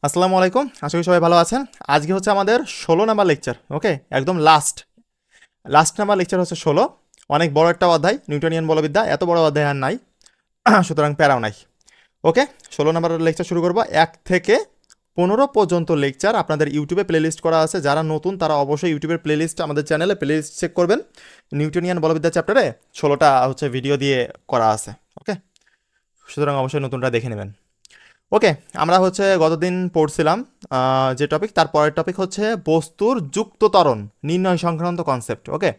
আসসালামু আলাইকুম, আশা করি সবাই ভালো আছেন। আজকে হচ্ছে আমাদের 16 নাম্বার লেকচার। ওকে, একদম লাস্ট লাস্ট নাম্বার লেকচার হচ্ছে 16। অনেক বড় একটা অধ্যায়, নিউটনিয়ান বলবিদ্যা। এত বড় অধ্যায় আর নাই, সুতরাং প্যারাও নাই। ওকে, 16 নাম্বার লেকচার শুরু করবো। 1 থেকে 15 পর্যন্ত লেকচার আপনাদের ইউটিউবে প্লেলিস্ট করা আছে। যারা নতুন তারা অবশ্যই ইউটিউবের প্লেলিস্ট, আমাদের চ্যানেলে প্লেলিস্ট চেক করবেন। নিউটনিয়ান বলবিদ্যা চ্যাপ্টারে 16টা হচ্ছে ভিডিও দিয়ে করা আছে। ওকে, সুতরাং অবশ্যই নতুনটা দেখে নেবেন। ওকে, আমরা হচ্ছে গতদিন পড়ছিলাম যে টপিক, তার পরের টপিক হচ্ছে বস্তুর যুক্ত ত্বরণ নির্ণয় সংক্রান্ত কনসেপ্ট। ওকে,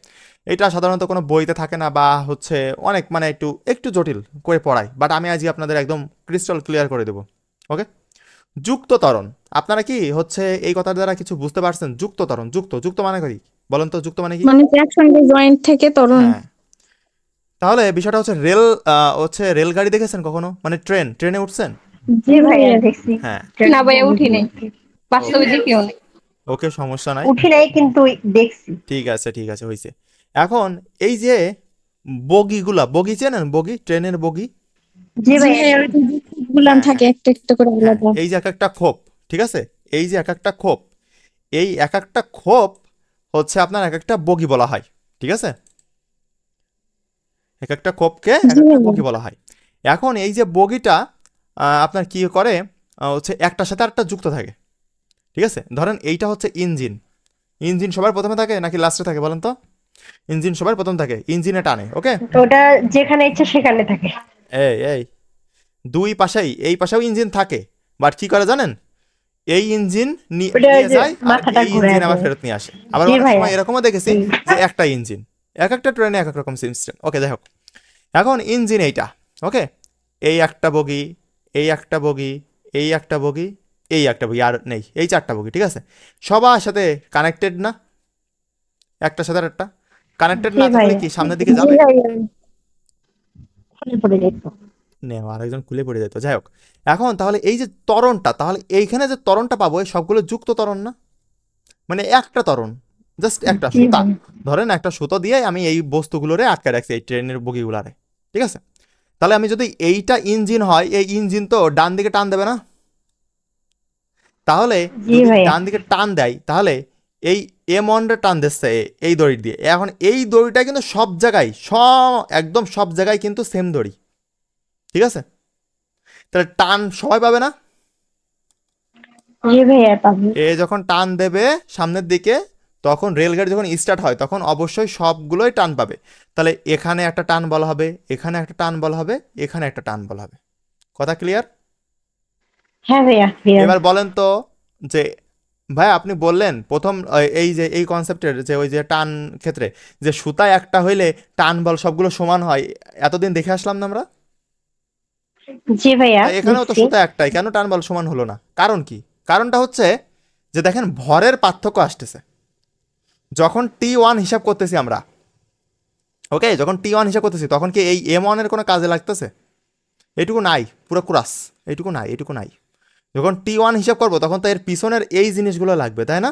এটা সাধারণত কোনো বইতে থাকে না, বা হচ্ছে অনেক মানে একটু একটু জটিল করে পড়ায়, বাট আমি আজকে আপনাদের একদম ক্রিস্টাল ক্লিয়ার করে দেবো। ওকে, যুক্ত ত্বরণ, আপনারা কি হচ্ছে এই কথার দ্বারা কিছু বুঝতে পারছেন? যুক্ত ত্বরণ, যুক্ত যুক্ত মানে কি বলেন তো? যুক্ত মানে কি? মানে যে একসঙ্গে জয়েন্ট থেকে ত্বরণ। হ্যাঁ, তাহলে বিষয়টা হচ্ছে রেল, হচ্ছে রেলগাড়ি দেখেছেন কখনো? মানে ট্রেনে উঠছেন? জি জি ভাইয়া ভাইয়া। দেখছি। হ্যাঁ। ট্রেনে না ভাইয়া বগি উঠি নাই, দেখছি। বাস্তবে ওকে, দেখিও নাই। ওকে, সমস্যা নাই। উঠি নাই কিন্তু দেখছি। ঠিক আছে, ঠিক আছে, হয়েছে। এখন এই যে বগিগুলা, বগি চেনেন? বগি, ট্রেনের বগি। জি জি ভাইয়া ভাইয়া, ওই দেখছি। যে গুলান হ্যাঁ, থাকে হ্যাঁ, একটা একটা করে হ্যাঁ, আলাদা। এই যে এক একটা খোপ, ঠিক আছে, এই যে এক একটা খোপ, এই এক একটা খোপ হচ্ছে আপনার এক একটা বগি বলা হয়। ঠিক আছে, এক একটা খোপকে এক জি একটা ভাইয়া। বগি বলা হয়। এখন এই যে বগিটা আপনার কি করে, হচ্ছে একটার সাথে আরেকটা যুক্ত থাকে। ঠিক আছে, ধরেন এইটা হচ্ছে ইঞ্জিন। ইঞ্জিন সবার প্রথমে থাকে নাকি লাস্টে থাকে বলেন তো? ইঞ্জিন সবার প্রথম থাকে, ইঞ্জিনে টানে। ওকে, ওটা যেখানে ইচ্ছা সেখানে থাকে। এই দুই পাশেই, এই পাশেও ইঞ্জিন থাকে, বাট কি করে জানেন? এই ইঞ্জিন ওটা ওই নিয়ে যে যায় আর মাথাটা এই ইঞ্জিন ঘুরায় আবার দেয়। ফেরত নিয়ে আসে। আবার জি অনেক ভাইয়া। সময় এরকমও দেখেছি হুম। যে একটা ইঞ্জিন, এক একটা ট্রেনে এক এক রকম সিস্টেম। ওকে, যাই হোক, এখন ইঞ্জিন এইটা। ওকে, এই একটা বগি, এই একটা বগি, এই একটা বগি, এই একটা বগি, আর নেই, এই চারটা বগি। ঠিক আছে, সবার সাথে কানেক্টেড না? একটার সাথে একটা কানেক্টেড জি না থাকলে ভাইয়া। কি সামনের দিকে জি যাবে? ভাইয়া। খুলে পড়ে যেত। নেওয়া আরেকজন খুলে পড়ে যেত। যাই হোক, এখন তাহলে এই যে ত্বরণটা, তাহলে এইখানে যে ত্বরণটা পাবো এই সবগুলো যুক্ত ত্বরণ না? মানে একটা ত্বরণ, জাস্ট একটা জি সুতা। ভাইয়া। ধরেন একটা সুতো দিয়ে আমি এই বস্তুগুলোরে আটকে রাখছি, এই ট্রেনের বগিগুলারে। ঠিক আছে, তাহলে আমি যদি এইটা ইঞ্জিন হয়, এই ইঞ্জিন তো ডান দিকে টান দেবে না? তাহলে জি যদি ভাইয়া। ডান দিকে টান দেয়, তাহলে এই M1 টান দিচ্ছে এই দড়ি দিয়ে। এখন এই দড়িটা কিন্তু সব জায়গায়, একদম সব জায়গায় কিন্তু সেম দড়ি। ঠিক আছে, তাহলে টান সবাই পাবে না? জি ভাইয়া পাবো। এ যখন টান দেবে সামনের দিকে, তখন রেলগাড়ি যখন স্টার্ট হয় তখন অবশ্যই সবগুলোই টান পাবে। তাহলে এখানে একটা টান বলা হবে, এখানে একটা টান বলা হবে, এখানে একটা টান বলা হবে। কথা ক্লিয়ার? হ্যাঁ ভাইয়া ক্লিয়ার। এবার বলেন তো যে ভাই, আপনি বললেন প্রথম এই যে এই কনসেপ্টের যে ওই যে টান ক্ষেত্রে যে সুতা একটা হইলে টান বল সবগুলো সমান হয়, এতদিন দেখে আসলাম না আমরা? জি ভাইয়া তাই এখানেও তো দেখছি। সুতা একটাই, কেন টান বল সমান হলো না? কারণ কি? কারণটা হচ্ছে যে দেখেন ভরের পার্থক্য আসতেছে যখন T1 হিসাব করতেছি আমরা। ওকে, যখন T1 হিসাব করতেছি তখন কি এই M1 এর কোনো কাজে লাগতেছে? এইটুকু নাই, পুরো কুরাস, এইটুকু নাই, এইটুকু নাই। যখন T1 হিসাব করবো তখন তো এর পিছনের এই জিনিসগুলো লাগবে, তাই না?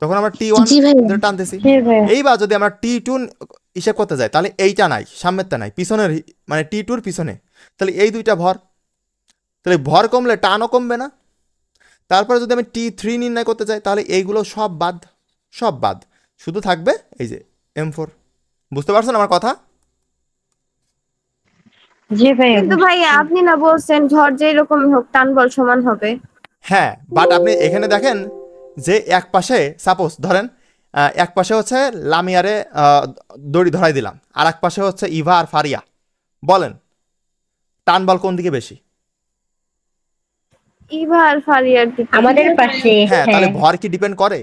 তখন আমরা T1 জি ভাইয়া। ধরে টানতেছি। জি ভাইয়া। এইবার যদি আমরা T2 হিসাব করতে যাই, তাহলে এইটা নাই, সামনেরটা নাই, পিছনের মানে T2 পিছনে, তাহলে এই দুইটা ভর, তাহলে ভর কমলে টানও কমবে না? তারপরে যদি আমি T3 নির্ণয় করতে চাই, তাহলে এইগুলো সব বাদ, সব বাদ, শুধু থাকবে এই যে M4। বুঝতে পারছেন আমার কথা? জি ভাইয়া কিন্তু বুঝছি। ভাইয়া আপনি না বলছেন ঝড় যেই রকমই হোক টান বল সমান হবে। হ্যাঁ, বাট আপনি এখানে দেখেন যে এক পাশে সাপোজ ধরেন এক পাশে হচ্ছে লামিয়ারে দড়ি ধরাই দিলাম, আর এক পাশে হচ্ছে ইভা আর ফারিয়া। বলেন টান বল কোন দিকে বেশি? ইভার ফারিয়ার দিকে। আমাদের পাশে। হ্যাঁ, তাহলে হ্যাঁ। ভর কি ডিপেন্ড করে?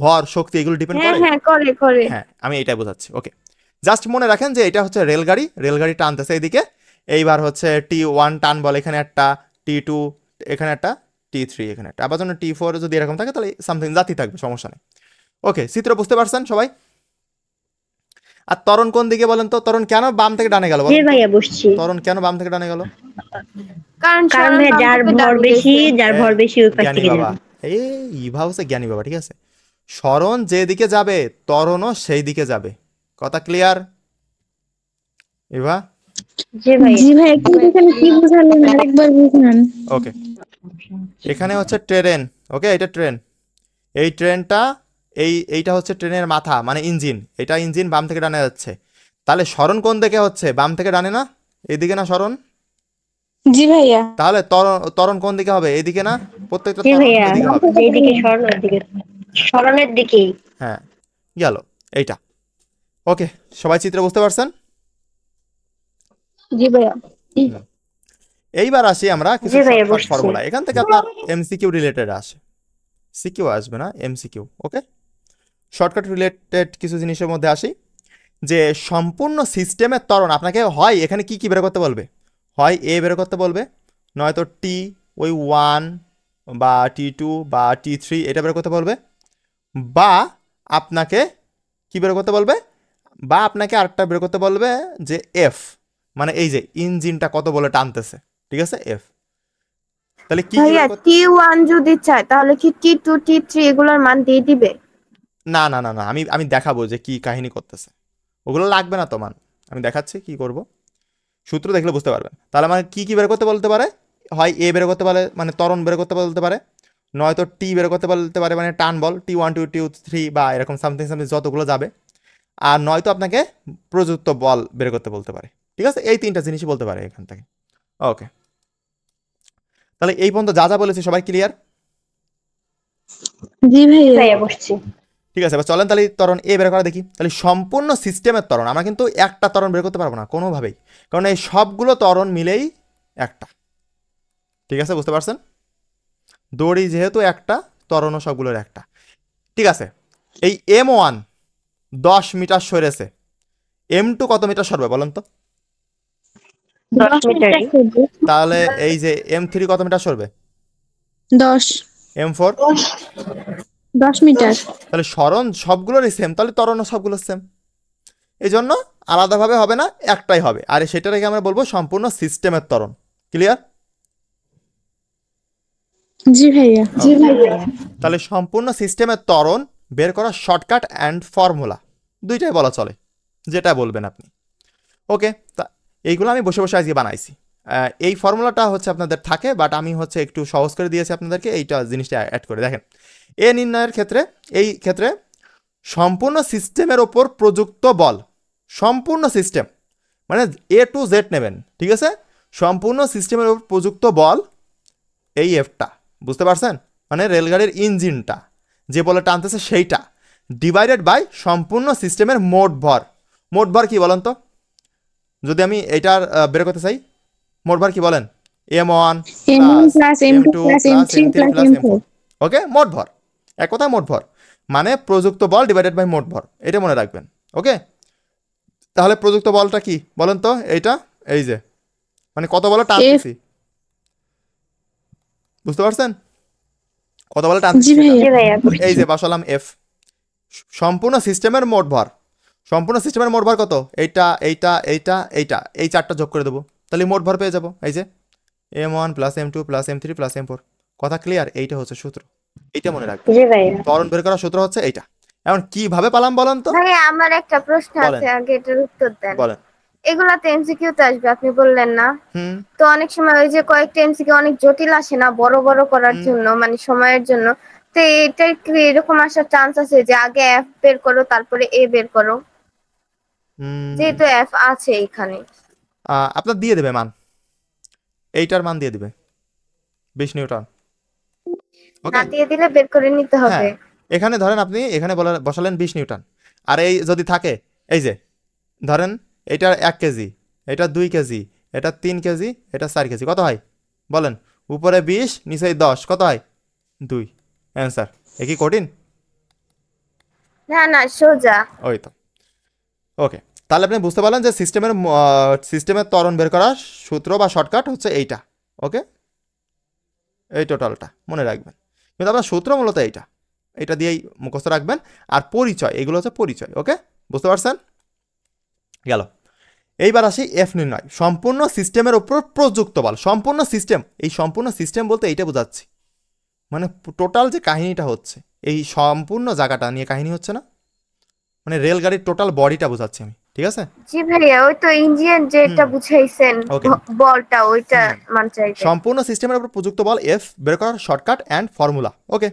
ভর, শক্তি, এগুলো ডিপেন্ড হ্যাঁ করে। হ্যাঁ, করে করে। হ্যাঁ, আমি এটাই বোঝাচ্ছি। ওকে, জাস্ট মনে রাখেন যে এটা হচ্ছে রেলগাড়ি, রেলগাড়ি টানতেছে এইদিকে। এইবার হচ্ছে T1 টান বল এখানে একটা, T2 এখানে একটা, T3 এখানে একটা, আবার জন্য T4 যদি এরকম থাকে তাহলে সামথিং জাতি থাকবে, সমস্যা নেই। ওকে, চিত্র বুঝতে পারছেন সবাই? আর ত্বরণ কোন দিকে বলেন তো? ত্বরণ কেন বাম থেকে ডানে গেল জি বলেন তো? ভাইয়া বুঝছি। ত্বরণ কেন বাম থেকে ডানে গেল? কারণ কারণ সরণ ভাইয়া বাম যার থেকে ভর ডানে বেশি, গেছে। যার ভর বেশি ওই পাশ জ্ঞানী থেকে বাবা, যাবে। এই ইভা হচ্ছে জ্ঞানী বাবা। ঠিক আছে, সরণ যেদিকে যাবে ত্বরণও সেই দিকে যাবে। কথা ক্লিয়ার ইভা? জি ভাইয়া। জি ভাইয়া, কিন্তু এখানে কি বুঝালেন আরেকবার বুঝান। ওকে, এখানে হচ্ছে ট্রেন, ওকে, এটা ট্রেন। এই ট্রেনটা এইটা হচ্ছে ট্রেনের মাথা মানে ইঞ্জিন, এটা ইঞ্জিন বাম থেকে ডানে যাচ্ছে। তাহলে সরণ কোন দিকে হচ্ছে? বাম থেকে ডানে না? এদিকে না সরণ? জি ভাইয়া। তাহলে ত্বরণ কোন দিকে হবে? এদিকে না? প্রত্যেকটা জি ত্বরণ ভাইয়া, এদিকে হবে। যেদিকে স্মরণ ওইদিকে, স্মরণের দিকেই। হ্যাঁ, গেল এইটা। ওকে, সবাই চিত্র বুঝতে পারছেন? জি ভাইয়া। এইবার আসি আমরা কিছু জি ভাইয়া, শর্টকাট বুঝছি। ফর্মুলা। এখান থেকে আপনার এমসিকিউ রিলেটেড আসে, সিকিউ আসবে না, এমসিকিউ। ওকে, শর্টকাট রিলেটেড কিছু জিনিসের মধ্যে আসি, যে সম্পূর্ণ সিস্টেমের ত্বরণ আপনাকে হয় এখানে কি কি বের করতে বলবে, হয় এ বের করতে বলবে, নয়তো টি ওই 1 বা T2 বা T3 এটা বের করতে বলবে, বা আপনাকে কি বের করতে বলবে, বা আপনাকে আরেকটা বের করতে বলবে যে এফ, মানে এই যে ইঞ্জিনটা কত বলে টানতেছে, ঠিক আছে, এফ। তাহলে কি কি ভাইয়া বের করতে, T1 যদি চায় তাহলে কি T2 T3 এগুলোর মান দিয়ে দিবে? না না না না, আমি দেখাবো যে কি কাহিনী করতেছে, ওগুলো লাগবে না তোমার, আমি দেখাচ্ছি কি করব, সূত্র দেখলে বুঝতে পারবেন। তাহলে মানে কি কি বের করতে বলতে পারে, হয় এ বের করতে পারে মানে ত্বরণ বের করতে বলতে পারে, নয়তো টি বের করতে বলতে পারে মানে টান বল, T1 T2 T3 বা এরকম সামথিং সামথিং যতগুলো যাবে, আর নয়তো আপনাকে প্রযুক্ত বল বের করতে বলতে পারে, ঠিক আছে, এই তিনটা জিনিসই বলতে পারে এখান থেকে। ওকে, তাহলে এই পর্যন্ত যা যা বলেছি সবাই ক্লিয়ার? জি ভাইয়া। ভাইয়া, বসছি। ঠিক আছে, এবার চলেন তাহলে ত্বরণ এ বের করা দেখি। তাহলে সম্পূর্ণ সিস্টেমের ত্বরণ, আমরা কিন্তু একটা ত্বরণ বের করতে পারবো না কোনোভাবেই, কারণ এই সবগুলো ত্বরণ মিলেই একটা, ঠিক আছে, বুঝতে পারছেন? দড়ি যেহেতু একটা, ত্বরণও সবগুলোর একটা, ঠিক আছে। এই M1 10 মিটার সরেছে, M2 কত মিটার সরবে বলেন তো? 10 মিটারই। তাহলে এই যে M3 কত মিটার সরবে? 10 M4? 10 মিটার। তাহলে সরণ সবগুলোরই সেম, তাহলে ত্বরণও সবগুলো সেম, এই জন্য আলাদাভাবে হবে না, একটাই হবে, আর সেটা রেখে আমরা বলবো সম্পূর্ণ সিস্টেমের ত্বরণ। ক্লিয়ার? জি ভাইয়া। জি ভাইয়া। তাহলে সম্পূর্ণ সিস্টেমের ত্বরণ বের করা শর্টকাট অ্যান্ড ফর্মুলা দুইটাই বলা চলে, যেটা বলবেন আপনি। ওকে, তা এইগুলো আমি বসে বসে আজকে বানাইছি। এই ফর্মুলাটা হচ্ছে আপনাদের থাকে, বাট আমি হচ্ছে একটু সহজ করে দিয়েছি আপনাদেরকে, এইটা জিনিসটা অ্যাড করে দেখেন। এ নির্ণয়ের ক্ষেত্রে, এই ক্ষেত্রে সম্পূর্ণ সিস্টেমের ওপর প্রযুক্ত বল, সম্পূর্ণ সিস্টেম মানে A to Z নেবেন, ঠিক আছে, সম্পূর্ণ সিস্টেমের ওপর প্রযুক্ত বল এই এফটা, বুঝতে পারছেন? মানে রেলগাড়ির ইঞ্জিনটা যে বলে টানতেছে সেইটা, ডিভাইডেড বাই সম্পূর্ণ সিস্টেমের মোট ভর। মোট ভর কি বলেন তো, যদি আমি এইটার বের করতে চাই, মোট ভর কি বলেন? M1 M1 plus M2 M2 plus plus M3 M3 plus plus M4। M4, ওকে, মোট ভর, এক কথায় মোট ভর মানে প্রযুক্ত বল ডিভাইডেড বাই মোট ভর, এটা মনে রাখবেন। ওকে, তাহলে প্রযুক্ত বলটা কি বলেন তো? এইটা, এই যে মানে কত বলে টানতেছি, বুঝতে পারছেন? কত বলে টানতেছি জি সেটা। ভাইয়া। জি ভাইয়া, বসছি। এই যে বসালাম এফ, সম্পূর্ণ সিস্টেমের মোট ভর, সম্পূর্ণ সিস্টেমের মোট ভর কত? এইটা এইটা এইটা এইটা, এই চারটা যোগ করে দেবো, তাহলে মোট ভর পেয়ে যাবো। এই যে M1 plus M2 plus M3 plus M4, কথা ক্লিয়ার? এইটা হচ্ছে সূত্র, এইটা মনে রাখবেন। জি ভাইয়া। ত্বরণ বের করার সূত্র হচ্ছে এইটা। এখন কিভাবে পালাম বলেন তো? ভাইয়া আমার একটা প্রশ্ন বলেন। আছে, আগে এটার উত্তর দেন। বলেন। এগুলা তো এমসিকিউ তে আসবে আপনি বললেন না? হুম, তো অনেক সময় ওই যে কয়েকটা এমসিকিউ অনেক জটিল আসে না বড় বড় করার হুম। জন্য, মানে সময়ের জন্য, তো এটা কি এরকম আসার চান্স আছে যে আগে এফ বের করো তারপরে এ বের করো, যেহেতু এফ আছে এখানে? আপনার দিয়ে দেবে মান, এইটার মান দিয়ে দিবে 20 নিউটন। ওকে, না দিয়ে দিলে বের করে নিতে হবে? হ্যাঁ, এখানে ধরেন আপনি এখানে বসালেন 20 নিউটন, আর এই যদি থাকে, এই যে ধরেন এটা 1 কেজি, এটা 2 কেজি, এটা 3 কেজি, এটা 4 কেজি, কত হয় বলেন? উপরে 20 নিচে 10, কত হয়? 2। অ্যান্সার। এ কি কঠিন? না না, সোজা। ওই তো। ওকে, তাহলে আপনি বুঝতে পারলেন যে সিস্টেমের ত্বরণ বের করার সূত্র বা শর্টকাট হচ্ছে এইটা। ওকে, এই টোটালটা মনে রাখবেন, কিন্তু আপনার সূত্র মূলত এইটা, এটা দিয়েই মুখস্থ রাখবেন। আর পরিচয়, এগুলো হচ্ছে পরিচয়। ওকে, বুঝতে পারছেন? গেল। এইবার আসি এফ নির্ণয়, সম্পূর্ণ সিস্টেমের উপর প্রযুক্ত বল। সম্পূর্ণ সিস্টেম, এই সম্পূর্ণ সিস্টেম বলতে এইটা বোঝাচ্ছি, মানে টোটাল যে কাহিনীটা হচ্ছে, এই সম্পূর্ণ জায়গাটা নিয়ে কাহিনী হচ্ছে না, মানে রেলগাড়ির টোটাল বডিটা বোঝাচ্ছি আমি। ঠিক আছে? জি ভাইয়া, ওই তো ইঞ্জিন যেটা বুঝাইছেন, ওকে। বলটা ওইটা মান চাইতে। সম্পূর্ণ সিস্টেমের উপর প্রযুক্ত বল এফ বের করার শর্টকাট অ্যান্ড ফর্মুলা। ওকে,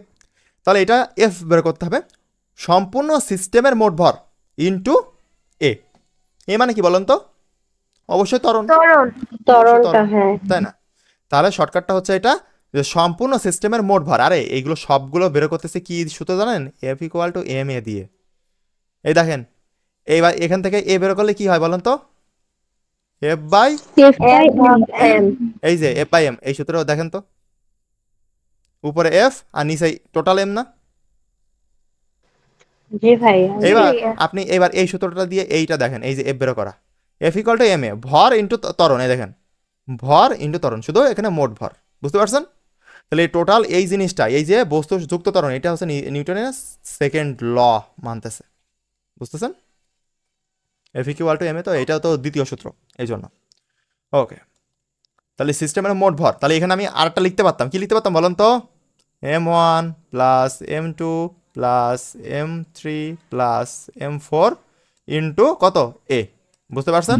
তাহলে এটা এফ বের করতে হবে, সম্পূর্ণ সিস্টেমের মোট ভর ইনটু এ। এ মানে কি বলেন তো? অবশ্যই ত্বরণ, ত্বরণটা, হ্যাঁ। তাই না? তাহলে শর্টকাটটা হচ্ছে এটা, যে সম্পূর্ণ সিস্টেমের মোট ভর। আরে এইগুলো সবগুলো বের করতেছে কি সূত্র জানেন? এফ ইকুয়াল টু এম এ দিয়ে। এই দেখেন, এইবার এখান থেকে এ বের করলে কি হয় বলেন তো? F by F by M। এই যে এফ বাই এম, এই সূত্র দেখেন তো, উপরে এফ আর নিচে টোটাল এম না? জি ভাইয়া। এবার ভাইয়া। আপনি এবার এই সূত্রটা দিয়ে এইটা দেখেন, এই যে এফ বের করা, এফ ইকুয়াল টু এম এ, ভর ইন্টু ত্বরণ। এই দেখেন, ভর ইন্টু ত্বরণ, শুধু এখানে মোট ভর। বুঝতে পারছেন? তাহলে এই টোটাল এই জিনিসটা, এই যে বস্তু যুক্ত ত্বরণ, এটা হচ্ছে নিউটনের সেকেন্ড ল মানতেছে। বুঝতেছেন? F equal to M A, তো এটাও তো দ্বিতীয় সূত্র, এই জন্য। ওকে, তাহলে সিস্টেমের মোট ভর, তাহলে এখানে আমি আরেকটা লিখতে পারতাম। কি লিখতে পারতাম বলেন তো? m1 plus m2 plus m3 plus m4 into কত? এ। বুঝতে পারছেন?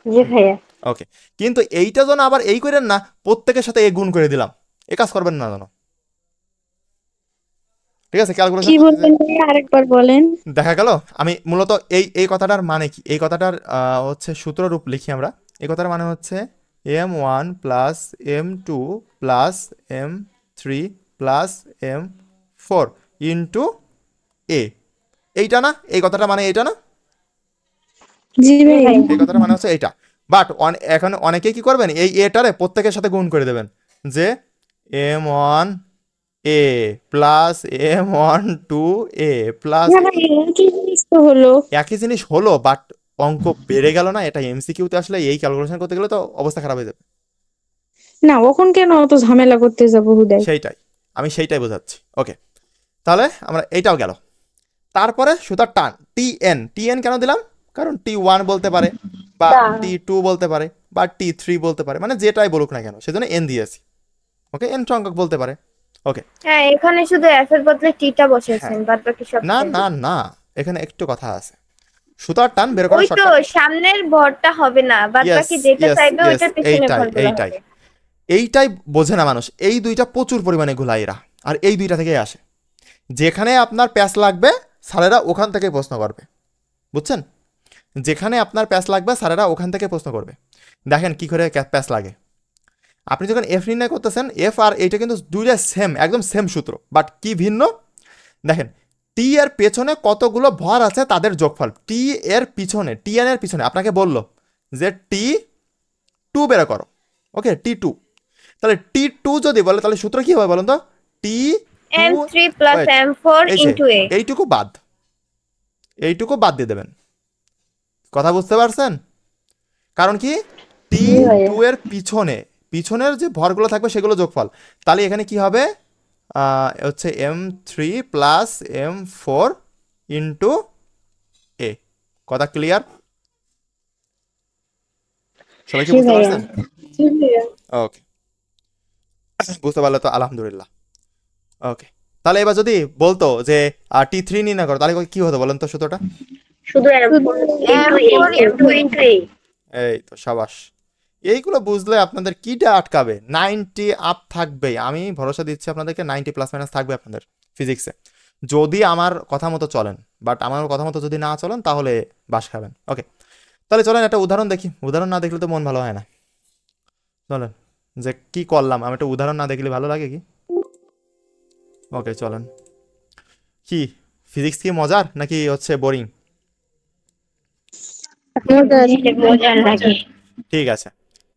জি ভাইয়া। ওকে, কিন্তু এইটা যেন আবার এই করেন না, প্রত্যেকের সাথে এ গুণ করে দিলাম, এ কাজ করবেন না যেন। ঠিক আছে? কি ক্যালকুলেশন বলবেন ভাইয়া, আরেকবার বলেন। দেখা গেল আমি মূলত এই কথাটার মানে কি, এই কথাটার হচ্ছে সূত্ররূপ লিখি আমরা। এই কথাটার মানে হচ্ছে m1 plus m2 plus m3 plus m4 into A. এইটা না? এই কথাটা মানে এইটা না? জি ভাইয়া। এই কথাটা মানে হচ্ছে এইটা। বাট এখন অনেকেই কি করবেন, এই এটারে প্রত্যেকের সাথে গুণ করে দেবেন, যে m1 এ প্লাস m1 2 এ প্লাস। না ভাই, একই জিনিস তো হলো। একই জিনিস হলো, বাট অঙ্ক বেড়ে গেল না? এটা এমসিকিউতে আসলে এই ক্যালকুলেশন করতে গেলে তো অবস্থা খারাপ হয়ে যাবে। না, ওখন কেন অত ঝামেলা করতে যাবো হুদাই? সেইটাই, আমি সেইটাই বোঝাচ্ছি। ওকে, তাহলে আমরা এইটাও গেল। তারপরে সুতার টান টিএন। টিএন কেন দিলাম? কারণ T1 বলতে পারে, বা T2 বলতে পারে, বা T3 বলতে পারে, মানে যেটাই বলুক না কেন, সেজন্য এন দিয়েছি। ওকে, এন সংখ্যক বলতে পারে। ওকে, হ্যাঁ, এখানে শুধু এফ এর বদলে টিটা বসেছেন, বাদ বাকি সব না same। না না, এখানে একটু কথা আছে। সুতার টান বের করার ওই তো শর্টকাট। সামনের ভরটা হবে না, বাদ ইয়েস বাকি যেটা ইয়েস চাইবে ইয়েস, ওইটার পিছনে এইটাই ভরগুলো এইটাই হবে। এইটাই বোঝে না মানুষ। এই দুইটা প্রচুর পরিমাণে ঘোলায় এরা, আর এই দুইটা থেকেই আসে। যেখানে আপনার প্যাচ লাগবে স্যারেরা ওখান থেকে প্রশ্ন করবে। বুঝছেন? যেখানে আপনার প্যাচ লাগবে স্যারেরা ওখান থেকে প্রশ্ন করবে। দেখেন কি করে প্যাচ লাগে। আপনি যখন এফ নির্ণয় করতেছেন, এফ আর এইটা কিন্তু দুইটা সেম, একদম সেম সূত্র, বাট কি ভিন্ন। দেখেন, টি এর পেছনে কতগুলো ভর আছে তাদের যোগফল। টি এর পিছনে, টি এন এর পিছনে আপনাকে বললো যে T2 বের করো। ওকে, T2, তাহলে T2 যদি বলে, তাহলে সূত্র কি হবে বলুন তো? M3 প্লাস M4 ইন্টু এ। এইটুকু বাদ, এইটুকু বাদ দিয়ে দেবেন। কথা বুঝতে পারছেন? কারণ কি, T2 এর পিছনের যে ভরগুলো থাকবে সেগুলো যোগফল। তাহলে এখানে কি হবে? হচ্ছে M3 প্লাস M4 ইন্টু এ। কথা ক্লিয়ার? সবাই কি বুঝতে পারছেন? ওকে, বুঝতে পারলে তো আলহামদুলিল্লাহ। ওকে, তাহলে এবার যদি বলতো যে T3 নির্ণয় করো, তাহলে কি হতো বলেন তো সূত্রটা? শুধু M2 ইন্টু A। এই তো সাবাস। এইগুলো বুঝলে আপনাদের কিটা আটকাবে? 90 আপ থাকবে, আমি ভরসা দিচ্ছি আপনাদেরকে। 90 প্লাস মাইনাস থাকবে আপনাদের ফিজিক্সে, যদি আমার কথা মতো চলেন। বাট আমার কথা মতো যদি না চলেন, তাহলে বাস খাবেন। ওকে, তাহলে চলেন একটা উদাহরণ দেখি। উদাহরণ না দেখলে তো মন ভালো হয় না। চলেন, যে কি করলাম, আমি একটা উদাহরণ না দেখলে ভালো লাগে কি? ওকে চলেন। কি ফিজিক্স কি মজার নাকি হচ্ছে বোরিং? মজার লাগে। ঠিক আছে,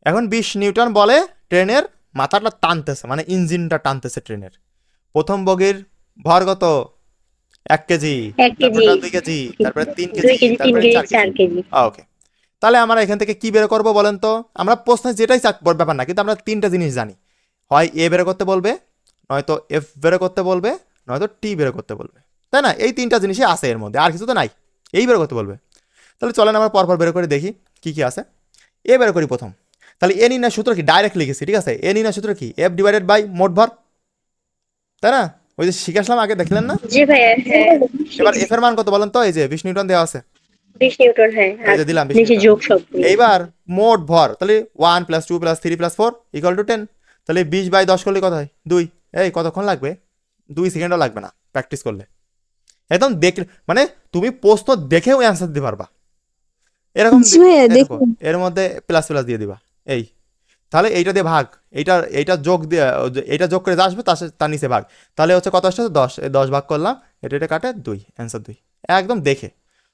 এখন 20 নিউটন বলে ট্রেনের মাথাটা টানতেছে, মানে ইঞ্জিনটা টানতেছে ট্রেনের। প্রথম বগির ভর কত? 1 কেজি, 1 কেজি, তারপরে 2 কেজি, তারপরে 3 2 কেজি, কেজি, 3 তারপরে কেজি, 4 4 কেজি। কেজি। ওকে, তাহলে আমরা এখান থেকে কি বের করবো বলেন তো? আমরা প্রশ্নে যেটাই ব্যাপার না, কিন্তু আমরা তিনটা জিনিস জানি। হয় এ বের করতে বলবে, নয়তো এফ বের করতে বলবে, নয়তো টি বের করতে বলবে, তাই না? এই তিনটা জিনিসই আছে এর মধ্যে, আর কিছু তো নাই। এই বের করতে বলবে। তাহলে চলেন আমরা পরপর বের করে দেখি কি কি আছে। এ বের করি প্রথম। তাহলে এ নির্ণয় সূত্র কি? ডাইরেক্ট লিখেছি, ঠিক আছে? এ নির্ণয় সূত্র কি? এফ ডিভাইডেড বাই মোট ভর, তাই না? ওই যে শিখে আসলাম আগে, দেখলেন না? জি ভাইয়া, হ্যাঁ। এবার এফ এর মান কত বলেন তো? এই যে 20 নিউটন দেওয়া আছে। 20 নিউটন, হ্যাঁ। এই আর যে দিলাম 20 নিচে নিউটন। যোগ সব। এইবার মোট ভর তাহলে 1 + 2 + 3 + 4 = 10। তাহলে 20/10 করলে কত হয়? 2। এই কতক্ষণ লাগবে? 2 সেকেন্ডও লাগবে না প্র্যাকটিস করলে। একদম দেখলে মানে তুমি প্রশ্ন দেখেও অ্যান্সার দিতে পারবা। এরকম জি ভাইয়া এই দেখো, দেখুন। এর মধ্যে প্লাস প্লাস দিয়ে দিবা। এই তাহলে এইটা দিয়ে ভাগ, এইটা যোগ দিয়ে, এইটা যোগ করে যা আসবে তার নিচে ভাগ। তাহলে হচ্ছে কত আসছে? 10। এই 10 ভাগ করলাম, এটা কাটে 2, অ্যান্সার 2। একদম দেখে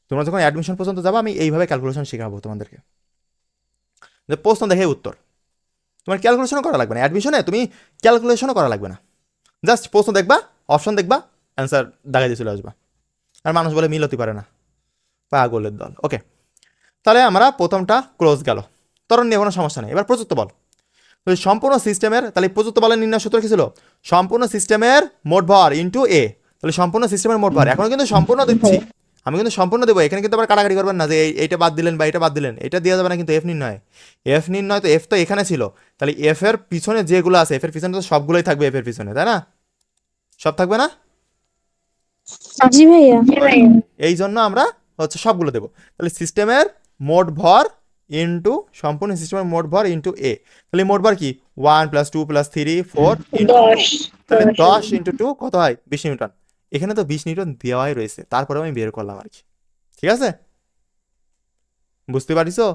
তোমরা যখন অ্যাডমিশন পর্যন্ত যাবে আমি এইভাবে ক্যালকুলেশন শেখাবো তোমাদেরকে, যে প্রশ্ন দেখে উত্তর। তোমার ক্যালকুলেশনও করা লাগবে না অ্যাডমিশনে, তুমি ক্যালকুলেশনও করা লাগবে না, জাস্ট প্রশ্ন দেখবা, অপশন দেখবা, অ্যান্সার দেখা দিয়ে চলে আসবা। আর মানুষ বলে মিল হতে পারে না, পাগলের দল। ওকে, তাহলে আমরা প্রথমটা ক্লোজ গেল, ত্বরণ নিয়ে কোনো সমস্যা নেই। এবার প্রযুক্ত বল। তো সম্পূর্ণ সিস্টেমের, তাহলে প্রযুক্ত বলের নির্ণয় সূত্র কি ছিল? সম্পূর্ণ সিস্টেমের মোট ভর ইন্টু এ। তাহলে সম্পূর্ণ সিস্টেমের মোট ভর, এখন কিন্তু সম্পূর্ণ দিচ্ছি, আমি কিন্তু সম্পূর্ণ দেবো। এখানে কিন্তু আবার কাটাকাটি করবেন না যে এইটা বাদ দিলেন বা এটা বাদ দিলেন, এটা দেওয়া যাবে না কিন্তু। এফ নির্ণয়, এফ নির্ণয় তো এফ তো এখানে ছিল, তাহলে এফ এর পিছনে যেগুলো আছে, এফ এর পিছনে তো সবগুলোই থাকবে, এফ এর পিছনে, তাই না? সব থাকবে না? জি ভাইয়া। এই জন্য আমরা হচ্ছে সবগুলো দেবো। তাহলে সিস্টেমের মোট ভর ইন্টু সম্পূর্ণ সিস্টেমের মোট ভর ইন্টু এ। তাহলে মোট ভর কি? 1 + 2 + 3 4 ইন্টু 2। 10। তাহলে 10 × 2 কত হয়? 20 নিউটন। এখানে তো 20 নিউটন দেওয়াই রয়েছে, তারপরে আমি বের করলাম আর কি। ঠিক আছে, বুঝতে পারিছো?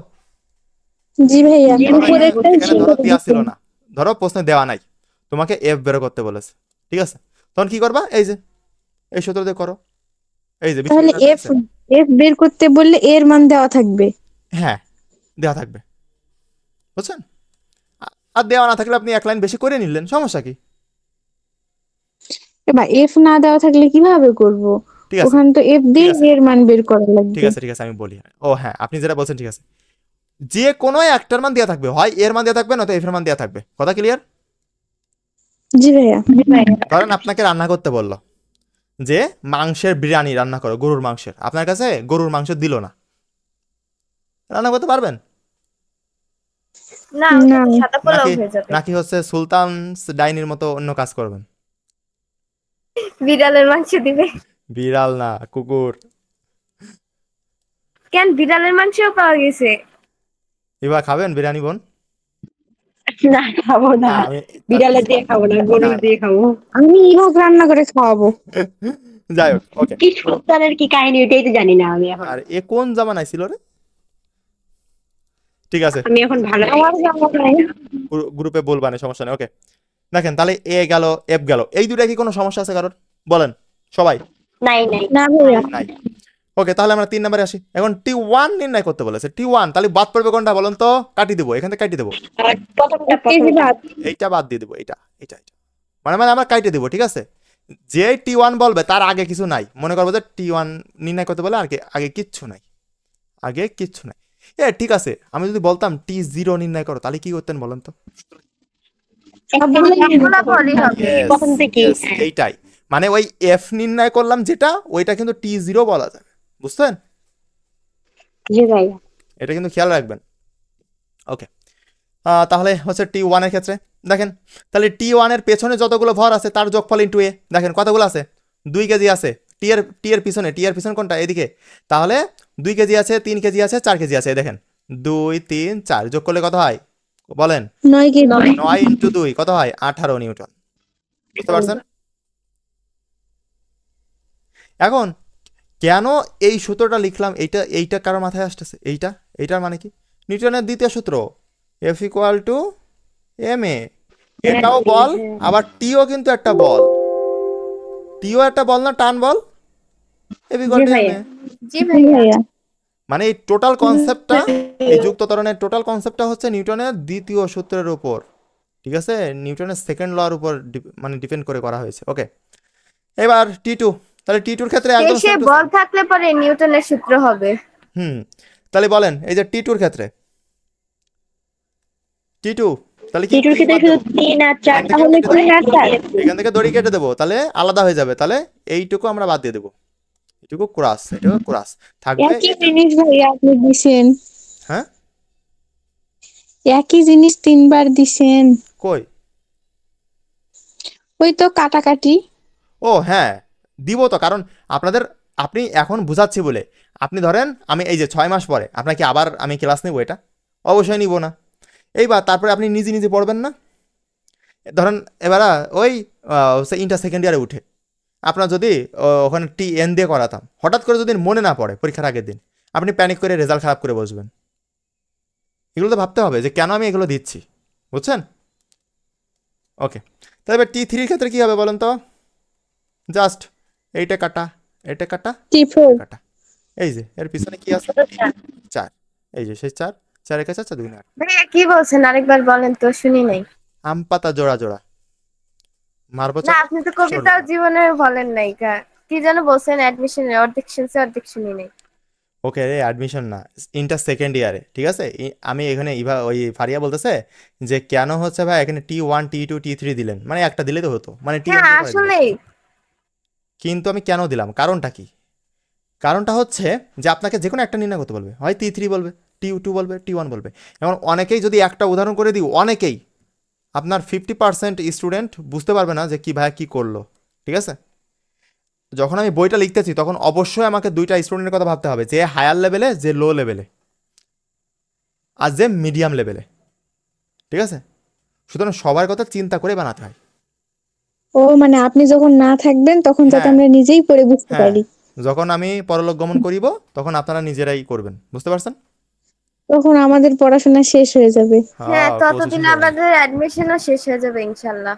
জি ভাইয়া। ধরো উপরেরটাই এখানে ধরো ছিল। দেওয়া ছিল না, ধরো প্রশ্নে দেওয়া নাই, তোমাকে এফ বের করতে বলেছে, ঠিক আছে? তখন কি করবা? এই যে এই সূত্র দিয়ে করো, এই যে 20 তাহলে নিউটন এফ আছে। এফ বের করতে বললে এর মান দেওয়া থাকবে। হ্যাঁ, দেওয়া থাকবে, বুঝছেন? আর দেওয়া না থাকলে আপনি এক লাইন বেশি করে নিলেন, সমস্যা কি? এবার এফ না দেওয়া থাকলে কিভাবে করব? ঠিক আছে, ওখানে তো এফ দিয়ে ঠিক আছে, এর মান বের করা ঠিক লাগবে। আছে, ঠিক আছে, আমি বলি। ও হ্যাঁ, আপনি যেটা বলছেন ঠিক আছে, যে কোনো একটার মান দেওয়া থাকবে, হয় এর মান দেওয়া থাকবে নয়তো এফ এর মান দেওয়া থাকবে। কথা ক্লিয়ার? জি ভাইয়া। ধরেন আপনাকে রান্না করতে বললো যে মাংসের বিরিয়ানি রান্না করো, গরুর মাংসের, আপনার কাছে গরুর মাংস দিল না, রান্না করতে পারবেন? না, ওটা তো সাদা পোলাও নাকি হয়ে যাবে। নাকি হচ্ছে সুলতানস ডাইনির মতো অন্য কাজ করবেন? বিড়ালের মাংস দিবে। বিড়াল না, কুকুর। কেন, বিড়ালের মাংসও পাওয়া গেছে। এবার খাবেন বিরিয়ানি বোন? না, খাবো না। না, আমি বিড়ালের দিয়ে খাবো না, না, গরুর না। দিয়ে খাবো। আমি ইভাগ রান্না করে খাওয়াবো। যাই হোক, ওকে। কি সুলতানের কি কাহিনী, ওইটাই তো জানি না আমি এখন। আর এ কোন জামানায় ছিল রে? ঠিক আছে, আমি এখন ভালো আমার জানা নাই। গ্রুপে বলবানে, সমস্যা নেই। ওকে, দেখেন তাহলে এ গেল, এফ গেল, এই দুটা কি কোনো সমস্যা আছে কারোর? বলেন সবাই। নাই নাই। না ভাইয়া। নাই। ওকে, তাহলে আমরা 3 নম্বরে আসি। এখন T1 নির্ণয় করতে বলেছে। T1 তাহলে বাদ পড়বে কোনটা বলেন তো? কাটি দেবো, এখান থেকে কাটি দেবো, আর প্রথমটা এক কেজি ভাত। এইটা বাদ দিয়ে দেবো, এইটা এইটা এইটা মানে আমরা কাটে দেবো, ঠিক আছে? যে T1 বলবে তার আগে কিছু নাই, মনে করবো যে T1 নির্ণয় করতে বলে আগে কিচ্ছু নাই, আগে কিচ্ছু নাই। ঠিক আছে, আমি যদি বলতাম T0 নির্ণয় করো, তাহলে কি করতেন বলেন তো? এগুলা পরেই হবে। প্রথম থেকে Yes, এইটাই, মানে ওই এফ নির্ণয় করলাম যেটা, ওইটা কিন্তু T0 বলা যাবে, বুঝছেন? জি ভাইয়া। এটা কিন্তু খেয়াল রাখবেন। ওকে, তাহলে হচ্ছে T1 এর ক্ষেত্রে দেখেন, তাহলে T1 এর পেছনে যতগুলো ভর আছে তার যোগফল ইন্টু এ। দেখেন কতগুলো আছে? 2 কেজি আছে। টি এর পিছনে কোনটা? এদিকে। তাহলে 2 কেজি আছে, 3 কেজি আছে, 4 কেজি আছে। দেখেন 2 3 4 যোগ করলে কত হয় বলেন? 9 কেজি। 9 × 2 কত হয়? 18 নিউটন। বুঝতে পারছেন? এখন কেন এই সূত্রটা লিখলাম, এইটা কারো মাথায় আসতেছে? এইটার মানে কি? নিউটনের দ্বিতীয় সূত্র, F = ma। এটাও বল, আবার টিও কিন্তু একটা বল। টিও একটা বল না, টান বল? F = ma। জি ভাইয়া। মানে এই টোটাল কনসেপ্টটা, এই যুক্ত ত্বরণের টোটাল কনসেপ্টটা হচ্ছে নিউটনের দ্বিতীয় সূত্রের উপর, ঠিক আছে? নিউটনের সেকেন্ড লর উপর মানে ডিপেন্ড করে করা হয়েছে। ওকে, এবার T2, তাহলে T2 এর ক্ষেত্রে একদম শেষে বল থাকলে পরে নিউটনের সূত্র হবে। তাহলে বলেন এই যে T2 এর ক্ষেত্রে, T2 তাহলে কি? টিটুর ক্ষেত্রে শুধু 3 আর 4 তাহলে কি না স্যার? এখান থেকে দড়ি কেটে দেবো, তাহলে আলাদা হয়ে যাবে। তাহলে এইটুকু আমরা বাদ দিয়ে দেবো, এইটুকু ক্রস, এটুকু ক্রস থাকবে। একই জিনিস ভাইয়া আপনি দিছেন। হ্যাঁ, একই জিনিস 3 বার দিছেন। কই? ওই তো কাটাকাটি। ও হ্যাঁ, দিব তো, কারণ আপনাদের আপনি এখন বুঝাচ্ছি বলে আপনি ধরেন আমি এই যে 6 মাস পরে আপনাকে আবার আমি ক্লাস নেব, এটা অবশ্যই নিব না। এইবার তারপরে আপনি নিজে নিজে পড়বেন না। ধরেন এবার ওই ইন্টার সেকেন্ড ইয়ারে উঠে আপনার যদি ওখানে TN দিয়ে করাতাম, হঠাৎ করে যদি মনে না পড়ে পরীক্ষার আগের দিন, আপনি প্যানিক করে রেজাল্ট খারাপ করে বসবেন। এগুলো তো ভাবতে হবে যে কেন আমি এগুলো দিচ্ছি, বুঝছেন? ওকে, তাহলে এবার T3 ক্ষেত্রে কী হবে বলেন তো? জাস্ট এইটা কাটা, এটা কাটা, T4 কাটা। এই যে এর পিছনে কি আছে? 4। এই যে সেই 4, 4 একে 4, 4 2 8। ভাইয়া কি বলছেন আরেকবার বলেন তো, শুনি নাই। আম পাতা জোড়া জোড়া মারবো না, চাকা, আপনি তো কবিতা জীবনে বলেন নাই। কি যেন বলছেন, অ্যাডমিশনে অর্ধেক শুনছি অর্ধেক শুনি নাই। ওকে রে, অ্যাডমিশন না, ইন্টার সেকেন্ড ইয়ারে, ঠিক আছে? আমি এখানে ওই ফারিয়া বলতেছে যে কেন হচ্ছে ভাই এখানে T1 T2 T3 দিলেন, মানে একটা দিলে তো হতো, মানে হ্যাঁ TN আসলে কিন্তু আমি কেন দিলাম, কারণটা কি? কারণটা হচ্ছে যে আপনাকে যে কোনো একটা নির্ণয় করতে বলবে, হয় T3 বলবে, T2 বলবে, T1 বলবে। এবং অনেকেই যদি একটা উদাহরণ করে দিই, অনেকেই আপনার 50% স্টুডেন্ট বুঝতে পারবে না যে কি ভাইয়া কি করলো, ঠিক আছে? যখন আমি বইটা লিখতেছি তখন অবশ্যই আমাকে দুইটা স্টুডেন্টের কথা ভাবতে হবে, যে হায়ার লেভেলে, যে লো লেভেলে, আর যে মিডিয়াম লেভেলে, ঠিক আছে? সুতরাং সবার কথা চিন্তা করে বানাতে হয়। ও মানে আপনি যখন না থাকবেন তখন যাতে হ্যাঁ আমরা নিজেই পড়ে বুঝতে হ্যাঁ, পারি, যখন আমি পরলোক গমন করিব তখন আপনারা নিজেরাই করবেন, বুঝতে পারছেন? তখন আমাদের পড়াশোনা শেষ হয়ে যাবে। হ্যাঁ, হ্যাঁ, ততদিন আমাদের অ্যাডমিশনও শেষ হয়ে যাবে ইনশাল্লাহ।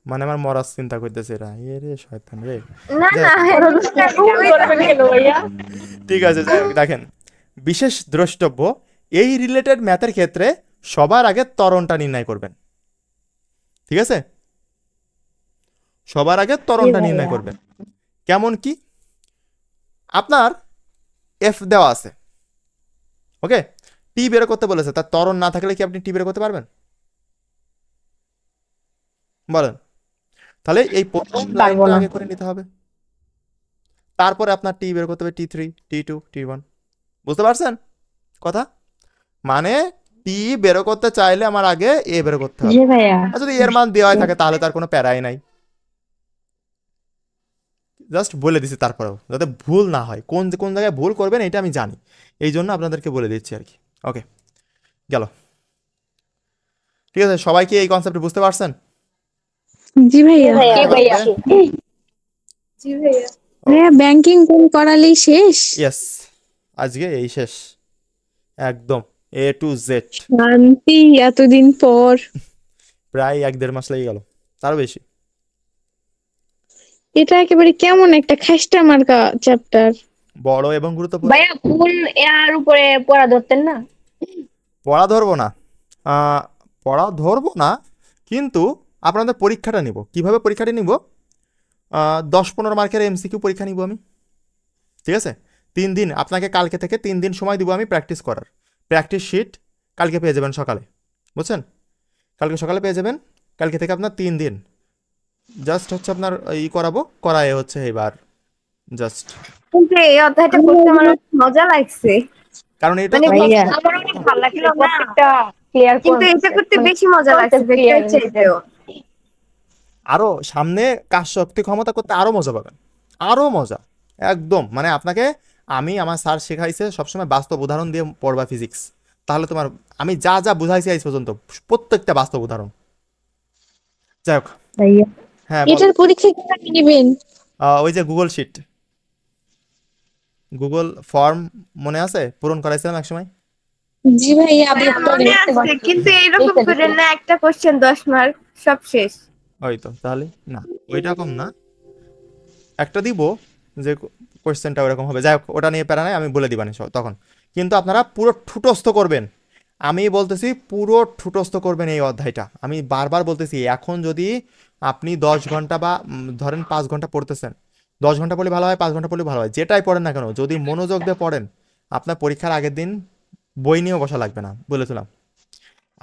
মানে আমার মরার চিন্তা করতেছে এরা, এ রে শয়তান রে। না যাই না, হোক, ঠিক আছে, যাই হোক, দেখেন বিশেষ দ্রষ্টব্য, এই রিলেটেড ম্যাথের ক্ষেত্রে সবার আগে ত্বরণটা নির্ণয় করবেন, ঠিক আছে? সবার আগে ত্বরণটা নির্ণয় করবেন। কেমন কি? আপনার F দেওয়া আছে, ওকে, T বের করতে বলেছে, তার ত্বরণ না থাকলে কি আপনি T বের করতে পারবেন? বলেন। তাহলে এই প্রথম লাইনটা আগে করে নিতে হবে, তারপরে আপনার T বের করতে হবে, T3 T2 T1, বুঝতে পারছেন কথা? মানে T বের করতে চাইলে আমার আগে A বের করতে হবে। জি ভাইয়া। আর যদি এর মান দেওয়াই থাকে তাহলে তার কোনো প্যারাই নাই। জাস্ট বলে দিছি, তারপরেও যাতে ভুল না হয়, কোন কোন জায়গায় ভুল করবেন এটা আমি জানি, এই জন্য আপনাদেরকে বলে দিচ্ছি আর কি। ওকে, গেল। ঠিক আছে, সবাই কি এই কনসেপ্ট বুঝতে পারছেন? জি ভাইয়া। জি ভাইয়া। জি ভাইয়া। ভাইয়া ব্যাংকিং কোন করালেই শেষ? ইয়েস, আজকে এই শেষ, একদম A to Z। শান্তি, এতদিন পর। প্রায় 1-1.5 মাস লেগে গেল, তারও বেশি। এটা একেবারে কেমন একটা খাস্টা মার্কা চ্যাপ্টার। বড় এবং গুরুত্বপূর্ণ। ভাইয়া কোন এর উপরে পড়া ধরতেন না? পড়া ধরবো না, পড়া ধরবো না, কিন্তু আপনাদের পরীক্ষাটা নিব। কিভাবে পরীক্ষাটা নিব? 10-15 মার্কের MCQ পরীক্ষা নিব আমি, ঠিক আছে? 3 দিন, আপনাকে কালকে থেকে 3 দিন সময় দিব আমি প্র্যাকটিস করার। প্র্যাকটিস শিট কালকে পেয়ে যাবেন সকালে, বুঝছেন? কালকে সকালে পেয়ে যাবেন। কালকে থেকে আপনার 3 দিন জাস্ট হচ্ছে আপনার করাবো, করায় হচ্ছে এবার জাস্ট। কিন্তু এই অধ্যায়টা পড়তে আমার অনেক মজা লাগছে, কারণ এটা মানে তো ভাইয়া বুঝতে- আমার অনেক ভালো লাগলো প্রত্যেকটা ক্লিয়ার কিন্তু এটা করতে বেশি মজা লাগছে ভেক্টর চাইতেও। আরো সামনে কাজ শক্তি ক্ষমতা করতে আরো মজা পাবেন, আরো মজা একদম। মানে আপনাকে আমার স্যার শেখাইছে সবসময় বাস্তব উদাহরণ দিয়ে পড়বা ফিজিক্স, তাহলে তোমার আমি যা যা বুঝাইছি আজ পর্যন্ত প্রত্যেকটা বাস্তব উদাহরণ। যাই হোক, ভাইয়া। হ্যাঁ বলো। এটার পরীক্ষা কিভাবে নেবেন? ওই যে গুগল শিট, গুগল ফর্ম মনে আছে, পূরণ করাইছিলাম একসময়। জি ভাইয়া, হ্যাঁ, মনে আছে, কিন্তু এইরকম করে না একটা কোশ্চেন 10 মার্ক সব শেষ। ওই তো, তাহলে না ওইরকম না, একটা দিব যে কোয়েশ্চেনটা ওরকম হবে। যাই হোক, ওটা নিয়ে প্যারা নাই, আমি বলে দিবানি তখন। কিন্তু আপনারা পুরো ঠুটস্থ করবেন, আমি বলতেছি পুরো ঠুটস্থ করবেন এই অধ্যায়টা। আমি বারবার বলতেছি, এখন যদি আপনি 10 ঘন্টা বা ধরেন 5 ঘন্টা পড়তেছেন, 10 ঘন্টা পড়লে ভালো হয়, 5 ঘন্টা পড়লে ভালো হয়, যেটাই পড়েন না কেন, যদি মনোযোগ দিয়ে পড়েন, আপনার পরীক্ষার আগের দিন বই নিয়েও বসা লাগবে না, বলেছিলাম।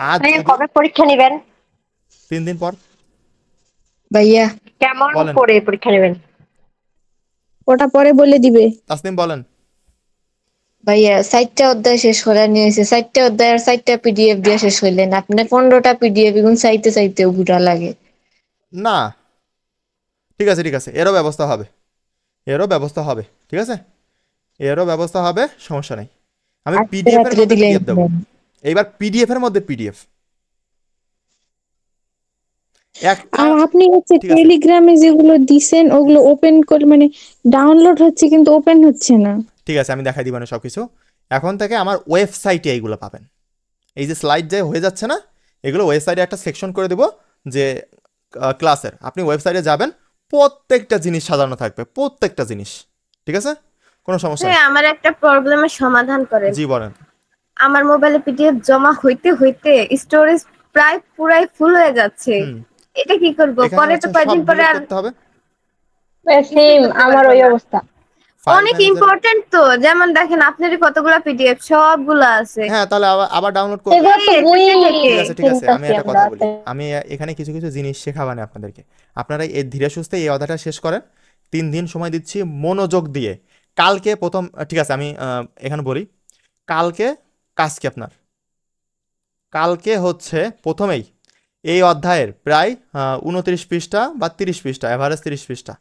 আজ ভাইয়া কবে পরীক্ষা নেবেন? 3 দিন পর। ভাইয়া কেমন বলেন। করে পরীক্ষা নেবেন? ওটা পরে বলে দিবে। তাসনিম বলেন। ভাইয়া 4টা অধ্যায় শেষ করা নিয়েছে, 4টা অধ্যায় আর 4টা PDF দিয়ে শেষ করলেন। আপনার 15টা PDF এখন চাইতে চাইতেও বুড়া লাগে। না, ঠিক আছে ঠিক আছে, এরও ব্যবস্থা হবে, এরও ব্যবস্থা হবে, ঠিক আছে, এরও ব্যবস্থা হবে, সমস্যা নেই। আমি আজকে পিডিএফ এর রাত্রে মধ্যে দিলে পিডিএফ দেবো। এইবার পিডিএফ এর মধ্যে পিডিএফ একটা, আর আপনি হচ্ছে ঠিক আছে টেলিগ্রামে যেগুলো দিছেন ওগুলো ওপেন করে মানে ডাউনলোড হচ্ছে কিন্তু ওপেন হচ্ছে না। ঠিক আছে, আমি দেখাই দিব না সবকিছু। এখন থেকে আমার ওয়েবসাইটে এইগুলো পাবেন। এই যে স্লাইড যে হয়ে যাচ্ছে না, এগুলো ওয়েবসাইটে একটা সেকশন করে দেব যে ক্লাসের, আপনি ওয়েবসাইটে যাবেন, প্রত্যেকটা জিনিস সাজানো থাকবে, প্রত্যেকটা জিনিস, ঠিক আছে, কোনো সমস্যা নেই। আমার একটা প্রবলেমের সমাধান করেন। জি বলেন। আমার মোবাইলে পিডিএফ জমা হইতে হইতে স্টোরেজ প্রায় পুরাই ফুল হয়ে যাচ্ছে, হুম, এটা কি করব? এখানে পরে তো হচ্ছে কয়েকদিন সব পরে ডিলিট আর করতে হবে। সেম করতে আমার পারবো ওই না। অবস্থা। ফাইল অনেক ম্যানেজার, ইম্পর্টেন্ট তো, যেমন দেখেন আপনারই কতগুলা পিডিএফ সবগুলা আছে। হ্যাঁ তাহলে আবার আবার ডাউনলোড করবেন। এগুলো তো বই ঠিক আছে ঠিক আছে, আমি কিনতাছি একটা আমরা। কথা বলি, আমি এখানে কিছু কিছু জিনিস শেখাবানি আপনাদেরকে, আপনারা এই ধীরে সুস্থে এই অধ্যায়টা শেষ করেন, 3 দিন সময় দিচ্ছি মনোযোগ দিয়ে। কালকে প্রথম, ঠিক আছে আমি এখানে বলি, কালকে কাজ কি আপনার, কালকে হচ্ছে প্রথমেই এই অধ্যায়ের প্রায় 29 পৃষ্ঠা বা 30 পৃষ্ঠা, এভারেজ 30 পৃষ্ঠা,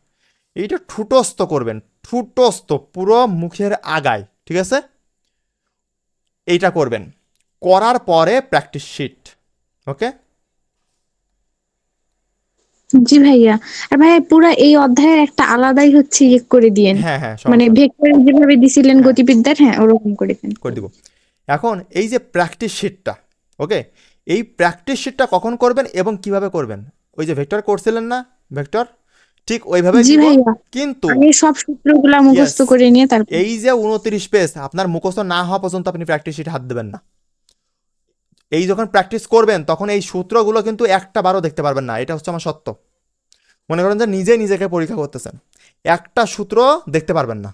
এইটা ঠুটস্থ করবেন, ঠুটস্থ পুরো মুখের আগায়, ঠিক আছে, এইটা করবেন, করার পরে প্র্যাকটিস শিট, ওকে। জি ভাইয়া। আর ভাইয়া পুরা এই অধ্যায়ের একটা আলাদাই হচ্ছে ইয়ে করে দিয়েন, হ্যাঁ হ্যাঁ মানে সমস্যা নেই, ভেক্টর যেভাবে দিছিলেন হ্যাঁ গতিবিদ্যার, হ্যাঁ ওরকম করে দেন। করে দিব। এখন এই যে প্র্যাকটিস শিটটা, ওকে, এই প্র্যাকটিস শিটটা কখন করবেন এবং কিভাবে করবেন, ওই যে ভেক্টর করছিলেন না, ভেক্টর ঠিক ওইভাবে জি দিব, ভাইয়া, কিন্তু আমি সব সূত্রগুলা ইয়েস, মুখস্থ করে নিয়ে তারপর। এই যে 29 পেজ আপনার মুখস্থ না হওয়া পর্যন্ত আপনি প্র্যাকটিস শিট হাত দেবেন না। এই যখন প্র্যাকটিস করবেন তখন এই সূত্রগুলো কিন্তু একটা বারও দেখতে পারবেন না, এটা হচ্ছে আমার সত্য। মনে করেন যে নিজে নিজেকে পরীক্ষা করতেছেন, একটা সূত্র দেখতে পারবেন না,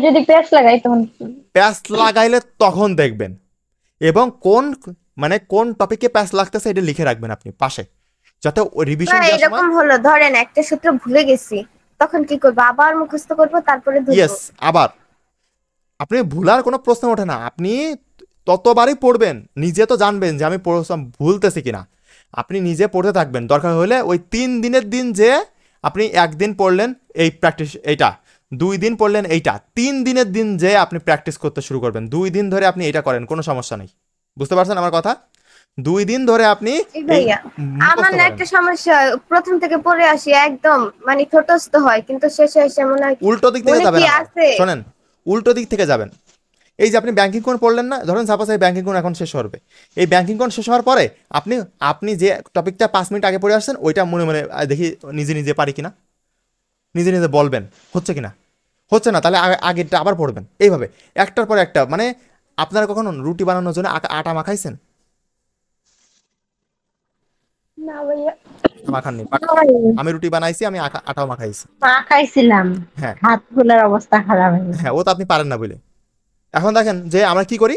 যদি প্যাচ লাগাই তখন কি? প্যাচ লাগাইলে তখন দেখবেন, এবং কোন মানে কোন টপিকে প্যাচ লাগতেছে এটা লিখে রাখবেন আপনি পাশে, যাতে রিভিশন দেওয়ার সময়। এরকম হলো, ধরেন একটা সূত্র ভুলে গেছি, তখন কি করবো? আবার মুখস্থ করবো, তারপরে ইয়েস, আবার আপনি ভুলার কোনো প্রশ্ন ওঠে না, আপনি ততবারই পড়বেন, নিজে তো জানবেন যে আমি পড়ছিলাম ভুলতেছি কিনা, আপনি নিজে পড়তে থাকবেন, দরকার হলে ওই 3 দিনের দিন যে আপনি একদিন পড়লেন এই প্র্যাকটিস এইটা, 2 দিন পড়লেন এইটা, 3 দিনের দিন যে আপনি প্র্যাকটিস করতে শুরু করবেন, 2 দিন ধরে আপনি এটা করেন, কোনো সমস্যা নেই, বুঝতে পারছেন আমার কথা? 2 দিন ধরে আপনি এই ভাইয়া আমার মুখস্থ না করেন। একটা সমস্যা হয়, প্রথম থেকে পড়ে আসি একদম মানে ঠোঁটস্থ হয়, কিন্তু শেষে এসে মনে হয় উল্টো দিক থেকে মনে যাবেন কি আবার। আছে। শোনেন, উল্টো দিক থেকে যাবেন। এই যে আপনি ব্যাংকিং কোণ পড়লেন না, ধরেন সাপোজ এই ব্যাংকিং কোণ এখন শেষ হবে, এই ব্যাংকিং কোণ শেষ হওয়ার পরে আপনি আপনি যে টপিকটা 5 মিনিট আগে পড়ে আসছেন ওইটা মনে মনে দেখি নিজে নিজে পারি কিনা, নিজে নিজে বলবেন হচ্ছে কিনা, হচ্ছে না তাহলে আগেরটা আবার পড়বেন, এইভাবে একটার পর একটা। মানে আপনারা কখনো রুটি বানানোর জন্য আটা মাখাইছেন? না ভাইয়া, মাখাননি? আমি রুটি বানাইছি, আমি আটাও মাখাইছি। মা খাইছিলাম, হ্যাঁ হাত ফুলার অবস্থা খারাপ হয়ে গেছে। হ্যাঁ, ও তো আপনি পারেন না বলে। এখন দেখেন যে আমরা কি করি,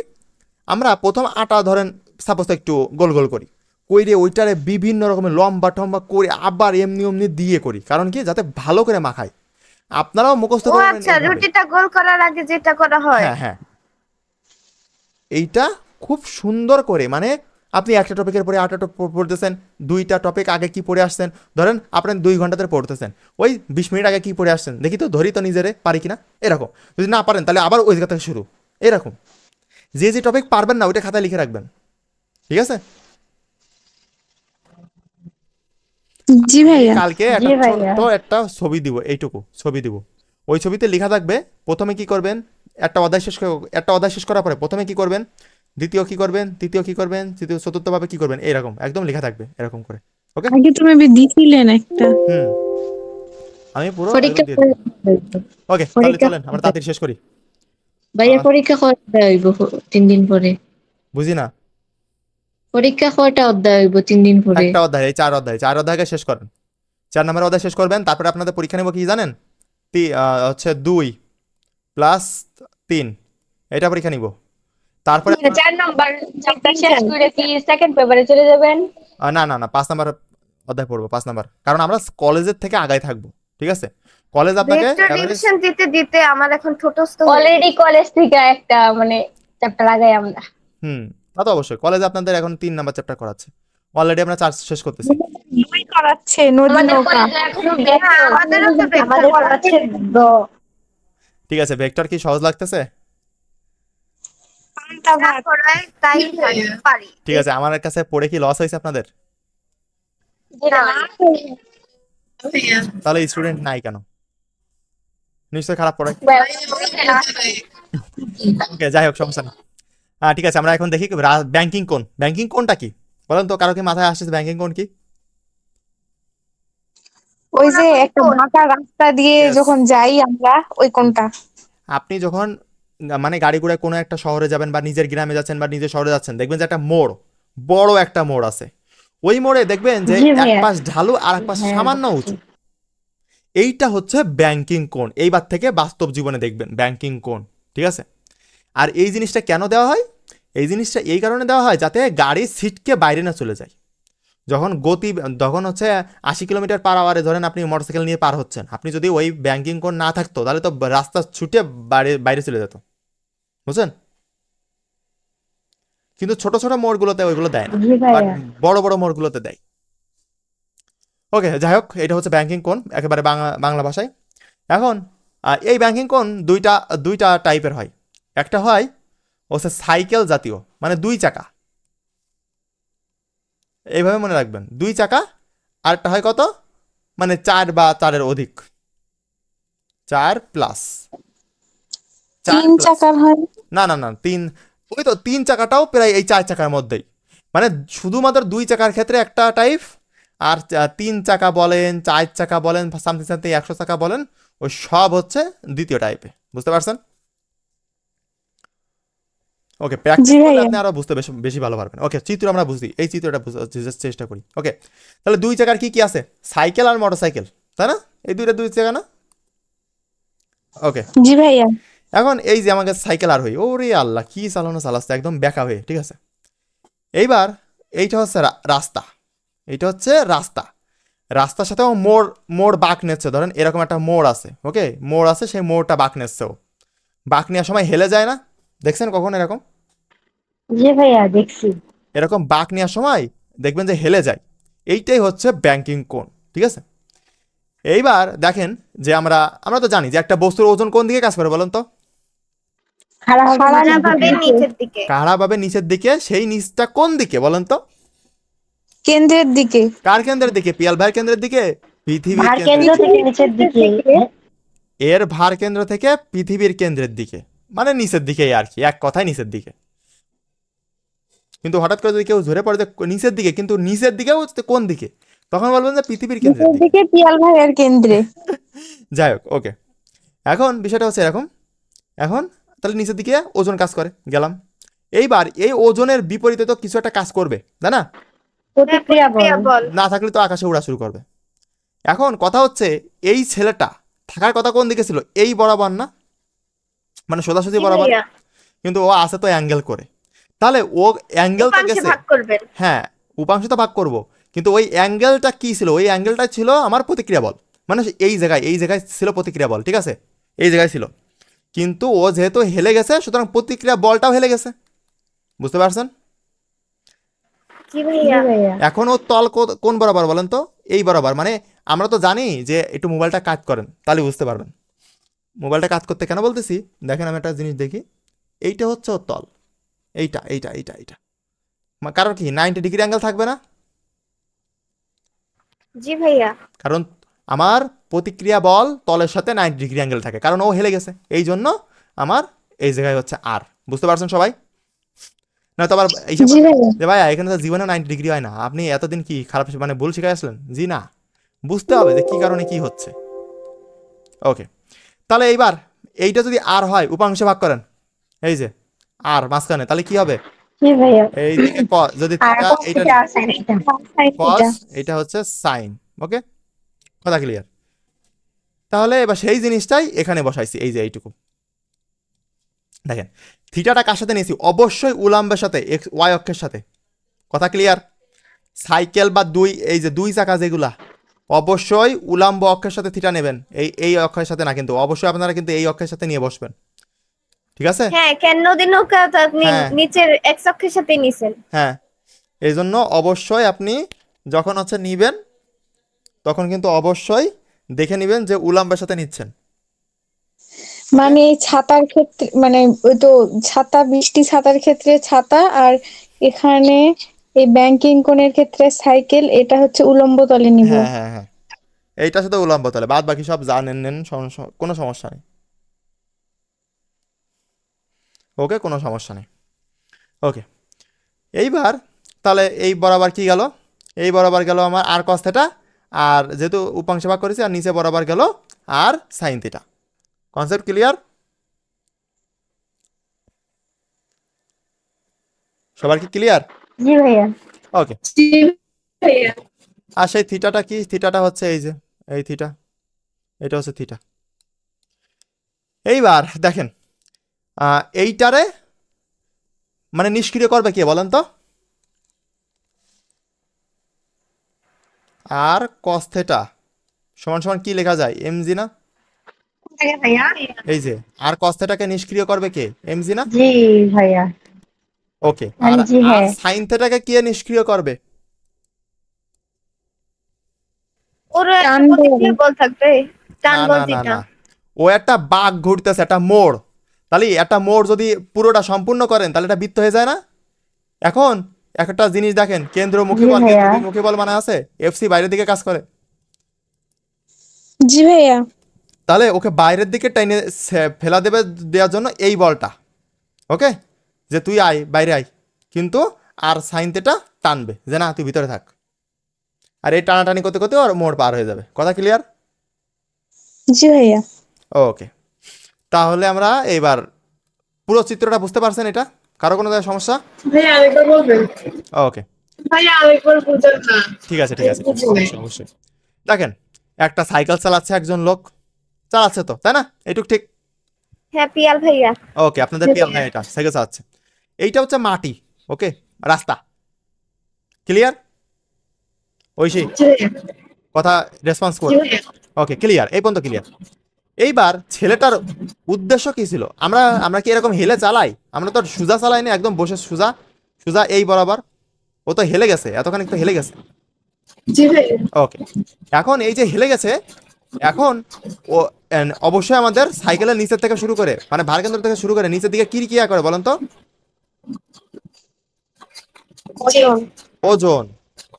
আমরা প্রথম আটা ধরেন সাপোজ একটু গোল গোল করি, কইরে ওইটারে বিভিন্ন রকমের লম্বা টম্বা করে আবার এমনি এমনি দিয়ে করি, কারণ কি যাতে ভালো করে মাখায়। আপনারাও মুখস্থ ও করবেন আচ্ছা, এইভাবে। রুটিটা গোল করার আগে যেটা করা হয়। হ্যাঁ হ্যাঁ, এইটা খুব সুন্দর করে, মানে আপনি একটা টপিকের পরে আরেকটা টপিক পড়তেছেন, 2টা টপিক আগে কি পড়ে আসছেন, ধরেন আপনি 2 ঘন্টা ধরে পড়তেছেন, ওই 20 মিনিট আগে কি পড়ে আসছেন দেখি তো, ধরি তো নিজেরে পারি কিনা, এরকম। যদি না পারেন তাহলে আবার ওই জায়গা থেকে শুরু, এরকম। যে যে টপিক পারবেন না ওইটা খাতায় লিখে রাখবেন, ঠিক আছে? জি ভাইয়া। কালকে জি একটা ভাইয়া। ছোট্ট একটা ছবি দিব, এইটুকু ছবি দিব, ওই ছবিতে লেখা থাকবে প্রথমে কি করবেন, একটা অধ্যায় শেষ করার পরে প্রথমে কি করবেন, দ্বিতীয় কি করবেন, তৃতীয় কি করবেন, তৃতীয় চতুর্থ ভাবে কি করবেন, এইরকম একদম লেখা থাকবে এরকম করে, ওকে। আগে তুমি দিছিলেন একটা। হুম, আমি পুরো পরীক্ষা একদম দিয়ে দেবো। ওকে তাহলে পরীক্ষা চলেন আমরা তাড়াতাড়ি শেষ করি। ভাইয়া পরীক্ষা কয়টা হইব 3 দিন পরে? বুঝি না, পরীক্ষা কয়টা অধ্যায় হইব 3 দিন পরে? একটা অধ্যায়, এই 4 অধ্যায়কে শেষ করেন, 4 নম্বর অধ্যায় শেষ করবেন, তারপরে আপনাদের পরীক্ষা নেব কি জানেন, হচ্ছে 2 + 3, এটা পরীক্ষা নিব। তারপরে 4 নম্বর চ্যাপ্টার শেষ করে কি সেকেন্ড পেপারে চলে যাবেন? না না না, 5 নাম্বার অধ্যায় পড়বো, 5 নাম্বার, কারণ আমরা কলেজের থেকে আগায় থাকবো, ঠিক আছে? কলেজ আপনাকে ভেক্টর average- ডিভিশন দিতে দিতে আমার এখন ঠোঁটস্থ হয়ে অলরেডি কলেজ থেকে একটা মানে চ্যাপ্টার আগাই আমরা। তা তো অবশ্যই কলেজ আপনাদের এখন 3 নাম্বার চ্যাপ্টার করাচ্ছে, অলরেডি আমরা চার্জ শেষ করতেছি। দুই করাচ্ছে নদী আমাদের নৌকা। কলেজে এখনো ভেক্টর হ্যাঁ, আমাদেরও তো vector আমাদের করা পড়াচ্ছে আছে। গ ঠিক আছে, ভেক্টর কি সহজ লাগতেছে? পান্তা যা ভাত। করায় তাই পারি। ঠিক আছে, আমার কাছে পড়ে কি লস হয়েছে আপনাদের? যেটা না, তাহলে স্টুডেন্ট নাই কেন? নিশ্চয়ই খারাপ পড়ায়। ওকে, যাই হোক, সমস্যা না। ঠিক আছে, আমরা এখন দেখি ব্যাংকিং কোণ। ব্যাংকিং কোণটা কি বলেন তো? কারো কি মাথায় আসছে ব্যাংকিং কোণ কি? ওই যে একটা বাঁকা রাস্তা দিয়ে Yes. যখন যাই আমরা, ওই কোনটা? আপনি যখন মানে গাড়ি ঘোড়ায় কোনো একটা শহরে যাবেন বা নিজের গ্রামে যাচ্ছেন বা নিজের শহরে যাচ্ছেন, দেখবেন যে একটা মোড়, বড় একটা মোড় আছে। ওই মোড়ে দেখবেন যে জি এক ভাইয়া। পাশ ঢালু আর এক পাশ সামান্য উঁচু। এইটা হচ্ছে ব্যাংকিং কোণ। এইবার থেকে বাস্তব জীবনে দেখবেন ব্যাংকিং কোণ, ঠিক আছে? আর এই জিনিসটা কেন দেওয়া হয়? এই জিনিসটা এই কারণে দেওয়া হয় যাতে গাড়ির সিটকে বাইরে না চলে যায়। যখন হচ্ছে 80 কিলোমিটার পার আওয়ারে ধরেন আপনি মোটরসাইকেল নিয়ে পার হচ্ছেন, আপনি যদি ওই ব্যাংকিং কোণ না থাকতো তাহলে তো রাস্তা ছুটে বাইরে চলে যেত, বুঝছেন? কিন্তু ছোট ছোট মোড়গুলোতে ওইগুলো দেয় না, বাট বড় বড় মোড়গুলোতে দেয়। ওকে, যাই হোক, এটা হচ্ছে ব্যাংকিং কোণ একেবারে বাংলা ভাষায়। এখন এই ব্যাংকিং কোণ দুইটা টাইপের হয়। একটা হয় হচ্ছে সাইকেল জাতীয়, মানে 2 চাকা, এইভাবে মনে রাখবেন, 2 চাকা। আরেকটা হয় কত, মানে 4 বা 4-এর অধিক, 4 প্লাস। 3 চাকার হয়। না না না, 3, ওই তো 3 চাকাটাও প্রায় এই 4 চাকার মধ্যেই, মানে শুধুমাত্র 2 চাকার ক্ষেত্রে একটা টাইপ, আর 3 চাকা বলেন, 4 চাকা বলেন, সামথিং সামথিং 100 চাকা বলেন, ওই সব হচ্ছে দ্বিতীয় টাইপে। বুঝতে পারছেন? ওকে, প্র্যাকটিস জি করলে ভাইয়া। আপনি আরো বুঝতে বেশি ভালো পারবেন। ওকে, চিত্র আমরা বুঝি, এই চিত্রটা বুঝার চেষ্টা করি। ওকে, তাহলে 2 চাকার কি কি আছে? সাইকেল আর মোটরসাইকেল, তাই না? এই 2 চাকা না? ওকে, জি ভাইয়া। এখন এই যে আমাকে সাইকেল আর হই, ওরে আল্লাহ কি চালাচ্ছে একদম বেকা হয়ে, ঠিক আছে? এইবার এইটা হচ্ছে রাস্তা, এইটা হচ্ছে রাস্তার সাথেও মোড় বাঁক নিচ্ছে। ধরেন এরকম একটা মোড় আছে, ওকে, মোড় আছে, সেই মোড়টা বাঁক নিচ্ছে। ও বাঁক নেওয়ার সময় হেলে যায় না? দেখছেন কখন এরকম? জি ভাইয়া দেখছি। এরকম বাঁক নেওয়ার সময় দেখবেন যে হেলে যায়। এইটাই হচ্ছে ব্যাংকিং কোণ, ঠিক আছে? এইবার দেখেন যে আমরা তো জানি যে একটা বস্তুর ওজন কোন দিকে কাজ করে বলেন তো? খারাপভাবে নিচের দিকে। কাড়াভাবে নিচের দিকে। সেই নিচটা কোন দিকে বলেন তো? কেন্দ্রের দিকে। কার কেন্দ্রের দিকে? পিয়াল ভাইয়ের কেন্দ্রের দিকে? পৃথিবীর ভার কেন্দ্রের কেন্দ্র দিকে। থেকে নিচের দিকে। এর ভার কেন্দ্র থেকে পৃথিবীর কেন্দ্রের দিকে, মানে নিচের দিকেই আর কি, এক কথায় নিচের দিকে। কিন্তু হঠাৎ করে যদি কেউ ধরে পড়ে যে নিচের দিকে, কিন্তু নিচের দিকেও কোন দিকে, তখন বলবেন যে পৃথিবীর কেন্দ্রের নিচের দিকে। দিকে পিয়াল ভাইয়ের কেন্দ্রে। যাই হোক, ওকে, এখন বিষয়টা হচ্ছে এরকম। এখন তাহলে নিচের দিকে ওজন কাজ করে গেলাম। এইবার এই ওজনের বিপরীতে তো কিছু একটা কাজ করবে, তাই না? প্রতিক্রিয়া বল। না থাকলে তো আকাশে উড়া শুরু করবে। এখন কথা হচ্ছে এই ছেলেটা থাকার কথা কোন দিকে ছিল? এই বরাবর না, মানে সোজাসুজি বরাবর, কিন্তু ও আছে তো অ্যাঙ্গেল করে। তাহলে ও অ্যাঙ্গেল তো গেছে, ভাগ করবেন। হ্যাঁ, উপাংশ তো ভাগ করব, কিন্তু ওই অ্যাঙ্গেলটা কি ছিল? ওই অ্যাঙ্গেলটা ছিল আমার প্রতিক্রিয়া বল, মানে এই জায়গায় ছিল প্রতিক্রিয়া বল, ঠিক আছে? এই জায়গায় ছিল, কিন্তু ও যেহেতু হেলে গেছে, সুতরাং প্রতিক্রিয়া বলটাও হেলে গেছে। বুঝতে পারছেন? জি ভাইয়া। এখন ও তল কোন বরাবর বলেন তো? এই বরাবর। মানে আমরা তো জানি যে একটু মোবাইলটা কাজ করেন, তাহলে বুঝতে পারবেন মোবাইলটা কাজ করতে কেন বলতেছি। দেখেন আমি একটা জিনিস দেখি, এইটা হচ্ছে ওর তল, এইটা কারণ কি 90 ডিগ্রি অ্যাঙ্গেল থাকবে না? জি ভাইয়া। কারণ আমার প্রতিক্রিয়া বল তলের সাথে 90 ডিগ্রি অ্যাঙ্গেল থাকে, কারণ ও হেলে গেছে, এই জন্য আমার এই জায়গায় হচ্ছে আর। বুঝতে পারছেন সবাই? না তো আবার এইসব জি ভাইয়া। যে ভাইয়া এখানে তো জীবনে 90 ডিগ্রি হয় না, আপনি এতদিন কি খারাপ মানে ভুল শিখে আসলেন? জি না, বুঝতে হবে যে কি কারণে কি হচ্ছে। ওকে, তাহলে এইবার এইটা যদি আর হয়, উপাংশে ভাগ করেন, এই যে আর মাঝখানে, তাহলে কি হবে? জি ভাইয়া। এইদিকে যদি আর থিটা, এইটা এটা আছে এটা। কস, এটা হচ্ছে সাইন। ওকে, কথা ক্লিয়ার? তাহলে এবার সেই জিনিসটাই এখানে বসাইছি, এই যে এইটুকু দেখেন। থিটাটা কার সাথে নিয়েছি? অবশ্যই উলাম্বের সাথে, এক্স ওয়াই অক্ষের সাথে। কথা ক্লিয়ার? সাইকেল বা এই যে 2 চাকা যেগুলা, অবশ্যই উলাম্ব অক্ষের সাথে থিটা নেবেন, এই অক্ষের সাথে না, কিন্তু অবশ্যই আপনারা কিন্তু এই অক্ষের সাথে নিয়ে বসবেন, ঠিক আছে? হ্যাঁ, কেন নদী নৌকা তো আপনি হ্যাঁ। নিচের এক্স অক্ষের সাথে নিছেন। হ্যাঁ, এই জন্য অবশ্যই আপনি যখন হচ্ছে নিবেন তখন কিন্তু অবশ্যই দেখে নিবেন যে উলাম্বের সাথে নিচ্ছেন। মানে এই ছাতার ক্ষেত্রে মানে ওই তো ছাতা, বৃষ্টি ছাতার ক্ষেত্রে ছাতা, আর এখানে এই ব্যাংকিং কোণের ক্ষেত্রে সাইকেল, এটা হচ্ছে উলম্ব তলে নিব। হ্যাঁ হ্যাঁ হ্যাঁ, এইটার সাথে উলাম্ব তলে, বাদ বাকি সব জানেন নেন, কোনো সমস্যা নেই। ওকে, কোনো সমস্যা নেই। ওকে, এইবার তাহলে এই বরাবর কি গেল, এই বরাবর গেল আমার আর কস থিটা, আর যেহেতু উপাংশ ভাগ করেছি আর নিচে বরাবর গেল আর সাইন থিটা। Concept clear? সবার কি ক্লিয়ার? জি ভাইয়া। ওকে, আর সেই থিটাটা কি, থিটাটা হচ্ছে এই যে এই থিটা, এটা হচ্ছে থিটা। এইবার দেখেন এইটারে মানে নিষ্ক্রিয় করবে কে বলেন তো? আর কস থিটা সমান সমান কি লেখা যায়, এমজি না? ভাইয়া এই যে আর কস থিটাকে নিষ্ক্রিয় করবে কে, এমজি না? জি ভাইয়া। ওকে, আর জি হ্যাঁ। সাইন থিটাকে কে নিষ্ক্রিয় করবে? ওর টান প্রতিক্রিয়া বল থাকবে, টান না বল না না যেটা। না, ও একটা বাঁক ঘুরতেছে, একটা মোড়, তাহলে একটা মোড় যদি পুরোটা সম্পূর্ণ করেন তাহলে এটা বৃত্ত হয়ে যায় না? এখন একটা জিনিস দেখেন, কেন্দ্রমুখী জি বল, ভাইয়া। কেন্দ্রমুখী বল মানে আছে এফসি বাইরের দিকে কাজ করে, জি ভাইয়া। তাহলে ওকে বাইরের দিকে টেনে ফেলা দেবে দেওয়ার জন্য এই বলটা, ওকে, যে তুই আয় বাইরে আয়, কিন্তু আর সাইন থিটা টানবে যে না তুই ভিতরে থাক, আর এই টানাটানি করতে করতে ওর মোড় পার হয়ে যাবে। কথা ক্লিয়ার? জি ভাইয়া। ওকে, তাহলে আমরা এবার পুরো চিত্রটা বুঝতে পারছেন? এটা কারো কোনো জায়গায় সমস্যা? ভাইয়া আরেকবার বলবেন? ওকে, ভাইয়া আরেকবার বুঝান না। ঠিক আছে ঠিক আছে, অবশ্যই অবশ্যই। দেখেন একটা সাইকেল চালাচ্ছে একজন লোক, চালাচ্ছে তো, তাই না? এইটুক ঠিক? হ্যাঁ পিয়াল ভাইয়া। ওকে, আপনাদের পিয়াল ভাই এটা সাইকেল চালাচ্ছে, এইটা হচ্ছে মাটি, ওকে, রাস্তা। ক্লিয়ার? ঐশী জি ভাইয়া। কথা রেসপন্স জি করো। ভাইয়া। ওকে ক্লিয়ার, এই পর্যন্ত ক্লিয়ার। এইবার ছেলেটার উদ্দেশ্য কি ছিল? আমরা আমরা কি এরকম হেলে চালাই? আমরা তো সোজা চালাই না, একদম বসে সোজা সোজা এই বরাবর, ও তো হেলে গেছে, এতখানি তো হেলে গেছে। জি ভাইয়া। ওকে, এখন এই যে হেলে গেছে, এখন ও অবশ্যই আমাদের সাইকেলের নিচের থেকে শুরু করে মানে ভারকেন্দ্র থেকে শুরু করে নিচের দিকে কি ক্রিয়া করে বলেন তো? ওজন। ওজন।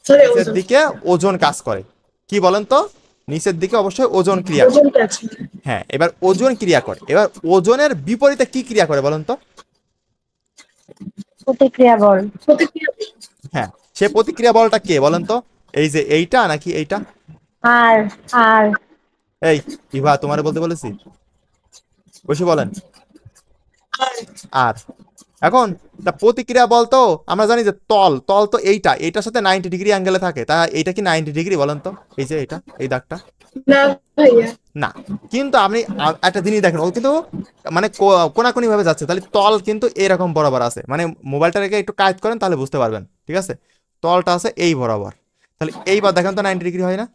সরি নিচের ওজন। দিকে ওজন কাজ করে, কি বলেন তো? নিচের দিকে অবশ্যই ওজন ক্রিয়া করে। ওজনটা আছে। হ্যাঁ, এবার ওজন ক্রিয়া করে, এবার ওজনের বিপরীতে কি ক্রিয়া করে বলেন তো? প্রতিক্রিয়া বল। প্রতিক্রিয়া। হ্যাঁ, সে প্রতিক্রিয়া বলটা কে বলেন তো? এই যে এইটা নাকি এইটা? আর আর এই ইভা তোমারে বলতে বলেছি, বসে বলেন। আর এখন তা প্রতিক্রিয়া বল তো আমরা জানি যে তল তল তো এইটা, এইটার সাথে 90 ডিগ্রি অ্যাঙ্গেলে থাকে, তা এইটা কি 90 ডিগ্রি বলেন তো? এই যে এটা, এই দাগটা না ভাইয়া। না, কিন্তু আপনি একটা জিনিস দেখেন, ও কিন্তু মানে কোনাকুনি ভাবে যাচ্ছে, তাহলে তল কিন্তু এরকম বরাবর আছে, মানে মোবাইলটা রেখে একটু কাজ করেন তাহলে বুঝতে পারবেন, ঠিক আছে? তলটা আছে এই বরাবর, তাহলে এইবার দেখেন তো 90 ডিগ্রি হয় না?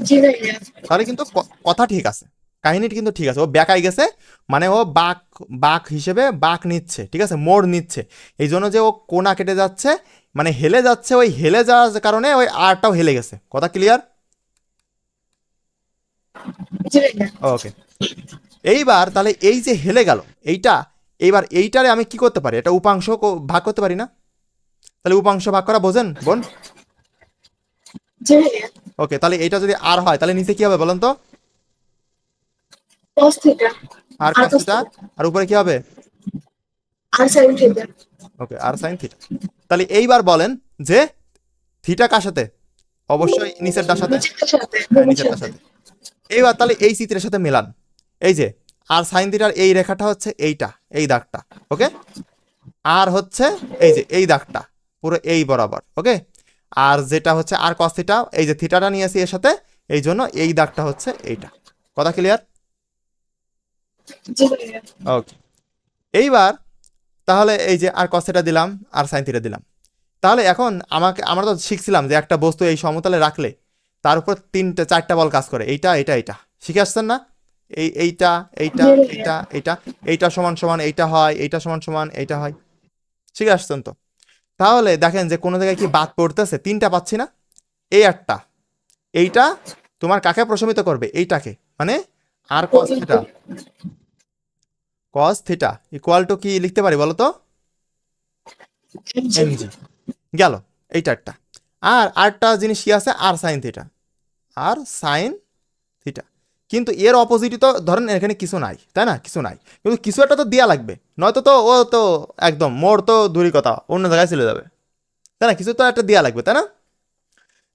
জি ভাইয়া। তাহলে কিন্তু কথা ঠিক আছে, কাহিনীটি কিন্তু ঠিক আছে, ও বেকাই গেছে, মানে ও বাঁক বাঁক হিসেবে বাঁক নিচ্ছে, ঠিক আছে, মোড় নিচ্ছে, এই জন্য যে ও কোনা কেটে যাচ্ছে, মানে হেলে যাচ্ছে, ওই হেলে যাওয়ার কারণে ওই আরটাও হেলে গেছে। কথা ক্লিয়ার? জি ভাইয়া। ওকে, এইবার তাহলে এই যে হেলে গেল এইটা, এইবার এইটারে আমি কি করতে পারি? এটা উপাংশ ভাগ করতে পারি না? তাহলে উপাংশ ভাগ করা বোঝেন বোন? জি ভাইয়া। ওকে, তাহলে এইটা যদি আর হয় তাহলে নিচে কি হবে বলেন তো? cos theta. আর আর cos cos থিটা, থিটা। আর উপরে কি হবে? আর sin থিটা। ওকে, আর সাইন থিটা। তাহলে এইবার বলেন যে থিটা কার সাথে? অবশ্যই নিচেরটার সাথে, নিচেরটার সাথে। হ্যাঁ নিচেরটার সাথে। এইবার তাহলে এই চিত্রের সাথে মেলান, এই যে আর সাইন থিটার এই রেখাটা হচ্ছে এইটা, এই দাগটা, ওকে, আর হচ্ছে এই যে এই দাগটা পুরো এই বরাবর, ওকে, আর যেটা হচ্ছে আর cos থিটা, এই যে থিটাটা নিয়েছি এর সাথে, এই জন্য এই দাগটা হচ্ছে এইটা। কথা ক্লিয়ার? জি ভাইয়া। ওকে, এইবার তাহলে এই যে আর cos থিটা দিলাম আর সাইন থিটা দিলাম, তাহলে এখন আমরা তো শিখছিলাম যে একটা বস্তু এই সমতলে রাখলে তার উপর 3-4টা বল কাজ করে, এইটা এটা এটা শিখে আসছেন না? এইটা এইটা এইটা এইটা এইটা সমান সমান এইটা হয়, এইটা সমান সমান এইটা হয়, ঠিক আসছেন তো? তাহলে দেখেন যে কোনো জায়গায় কি বাদ পড়তেছে, 3টা পাচ্ছি না, এই একটা, এইটা তোমার কাকে প্রশমিত করবে, এইটাকে, মানে আর cos theta, cos theta equal to কি লিখতে পারি বলো তো, এমজি। গেল এইটা একটা। আর আরেকটা জিনিস কি আছে, আর সাইন থিটা, আর সাইন থিটা। কিন্তু এর অপোজিটই তো ধরেন এখানে কিছু নাই, তাই না, কিছু নাই, কিন্তু কিছু একটা তো দেওয়া লাগবে, নয়তো তো ও তো একদম মোর তো দূরই কথা, অন্য জায়গায় চলে যাবে, তাই না, কিছু তো একটা দেওয়া লাগবে, তাই না?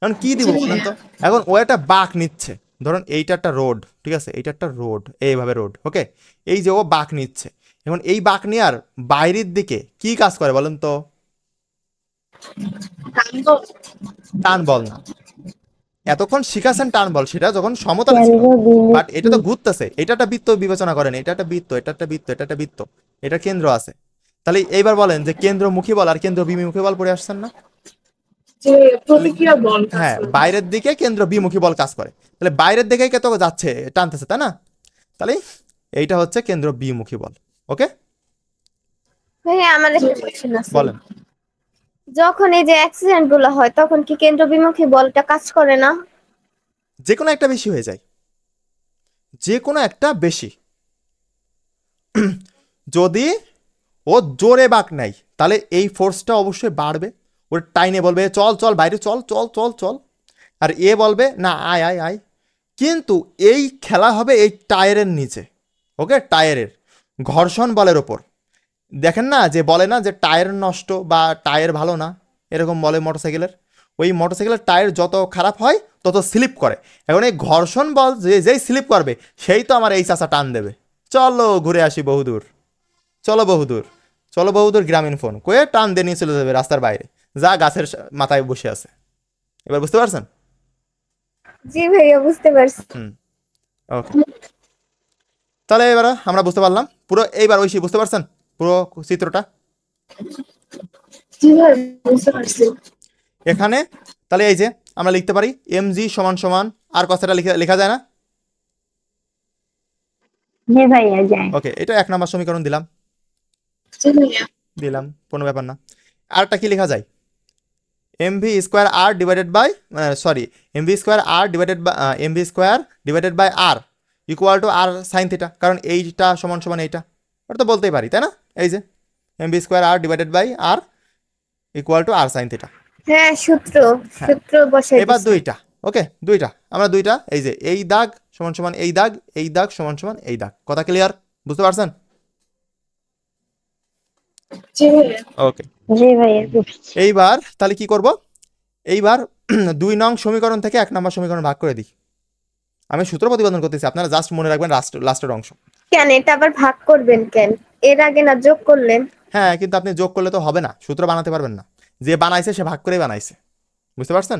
এখন কি দিব বলেন তো? এখন ও একটা বাঁক নিচ্ছে, ধরুন এইটা একটা রোড, ঠিক আছে, এইটা একটা রোড, এইভাবে রোড, ওকে, এই যে ও বাঁক নিচ্ছে, এখন এই বাঁক নেওয়ার বাইরের দিকে কি কাজ করে বলেন তো? টান বল না, এতক্ষণ শিখাছেন টান বল, সেটা যখন সমতলে ছিল, বাট এটা তো ঘুরতেছে, এটা একটা বৃত্ত বিবেচনা করেন, এটা একটা বৃত্ত, এটা একটা বৃত্ত, এটা একটা বৃত্ত, এটা কেন্দ্র আছে। তাহলে এইবার বলেন যে কেন্দ্রমুখী বল আর কেন্দ্র বিমুখী বল পড়ে আসছেন না? যে প্রতিক্রিয়া বল কাজ হ্যাঁ, করে। বাইরের দিকে কেন্দ্র বিমুখী বল কাজ করে, তাহলে বাইরের দিকেই তো যাচ্ছে, টানতেছে, তাই না? তাহলে এইটা হচ্ছে কেন্দ্র বিমুখী বল। ওকে, ভাইয়া আমার একটা কোশ্চেন আছে, বলেন। যখন এই যে অ্যাক্সিডেন্ট গুলো হয় তখন কি কেন্দ্র বিমুখী বলটা কাজ করে না? যে কোনো একটা বেশি হয়ে যায়, যে কোনো একটা বেশি। যদি ও জোরে বাঁক নেয় তাহলে এই ফোর্সটা অবশ্যই বাড়বে, ওর টাইনে বলবে চল চল বাইরে চল চল চল চল, আর এ বলবে না আয় আয় আয়। কিন্তু এই খেলা হবে এই টায়ারের নিচে, ওকে, টায়ারের ঘর্ষণ বলের ওপর। দেখেন না যে বলে না যে টায়ার নষ্ট বা টায়ার ভালো না, এরকম বলে মোটরসাইকেলের, ওই মোটরসাইকেলের টায়ার যত খারাপ হয় তত স্লিপ করে। এখন এই ঘর্ষণ বল যেই স্লিপ করবে সেই তো আমার এই চাচা টান দেবে, চলো ঘুরে আসি বহুদূর, চলো বহুদূর, চলো বহুদূর গ্রামীণ ফোন কয়ে টান দিয়ে নিয়ে চলে যাবে রাস্তার বাইরে, যা গাছের মাথায় বসে আছে। এবার বুঝতে পারছেন? জি ভাইয়া বুঝতে পারছি। ওকে, তাহলে এবার আমরা বুঝতে পারলাম পুরো, এইবার ঐশী বুঝতে পারছেন পুরো চিত্রটা? জি ভাই বুঝতে পারছি। এখানে তাহলে এই যে আমরা লিখতে পারি এমজি সমান সমান আর কথাটা লেখা যায় না? জি ভাইয়া যায়। ওকে, এটা 1 নম্বর সমীকরণ দিলাম, জি ভাইয়া দিলাম, কোনো ব্যাপার না। আরটা কি লেখা যায়, M V square R divided by, sorry, M V square R divided by M V square divided by R equal to R sine theta, কারণ এইটা সমান সমান এইটা, ওটা তো বলতেই পারি, তাই না? এই যে M V square R divided by R equal to R sine theta. হ্যাঁ সূত্র বসাই এবার দিছি। দুইটা, ওকে, দুইটা আমরা দুইটা, এই যে এই দাগ সমান সমান এই দাগ, এই দাগ সমান সমান এই দাগ, কথা ক্লিয়ার? বুঝতে পারছেন? জি ভাইয়া ওকে, জি ভাইয়া বুঝছি। এইবার তাহলে কি করব, এইবার 2 নং সমীকরণ থেকে 1 নম্বর সমীকরণ ভাগ করে দিই। আমি সূত্র প্রতিপাদন করতেছি, আপনারা জাস্ট মনে রাখবেন লাস্টের অংশ। কেন এটা আবার ভাগ করবেন কেন? এর আগে না যোগ করলেন? হ্যাঁ, কিন্তু আপনি যোগ করলে তো হবে না, সূত্র বানাতে পারবেন না, যে বানাইছে সে ভাগ করেই বানাইছে, বুঝতে পারছেন?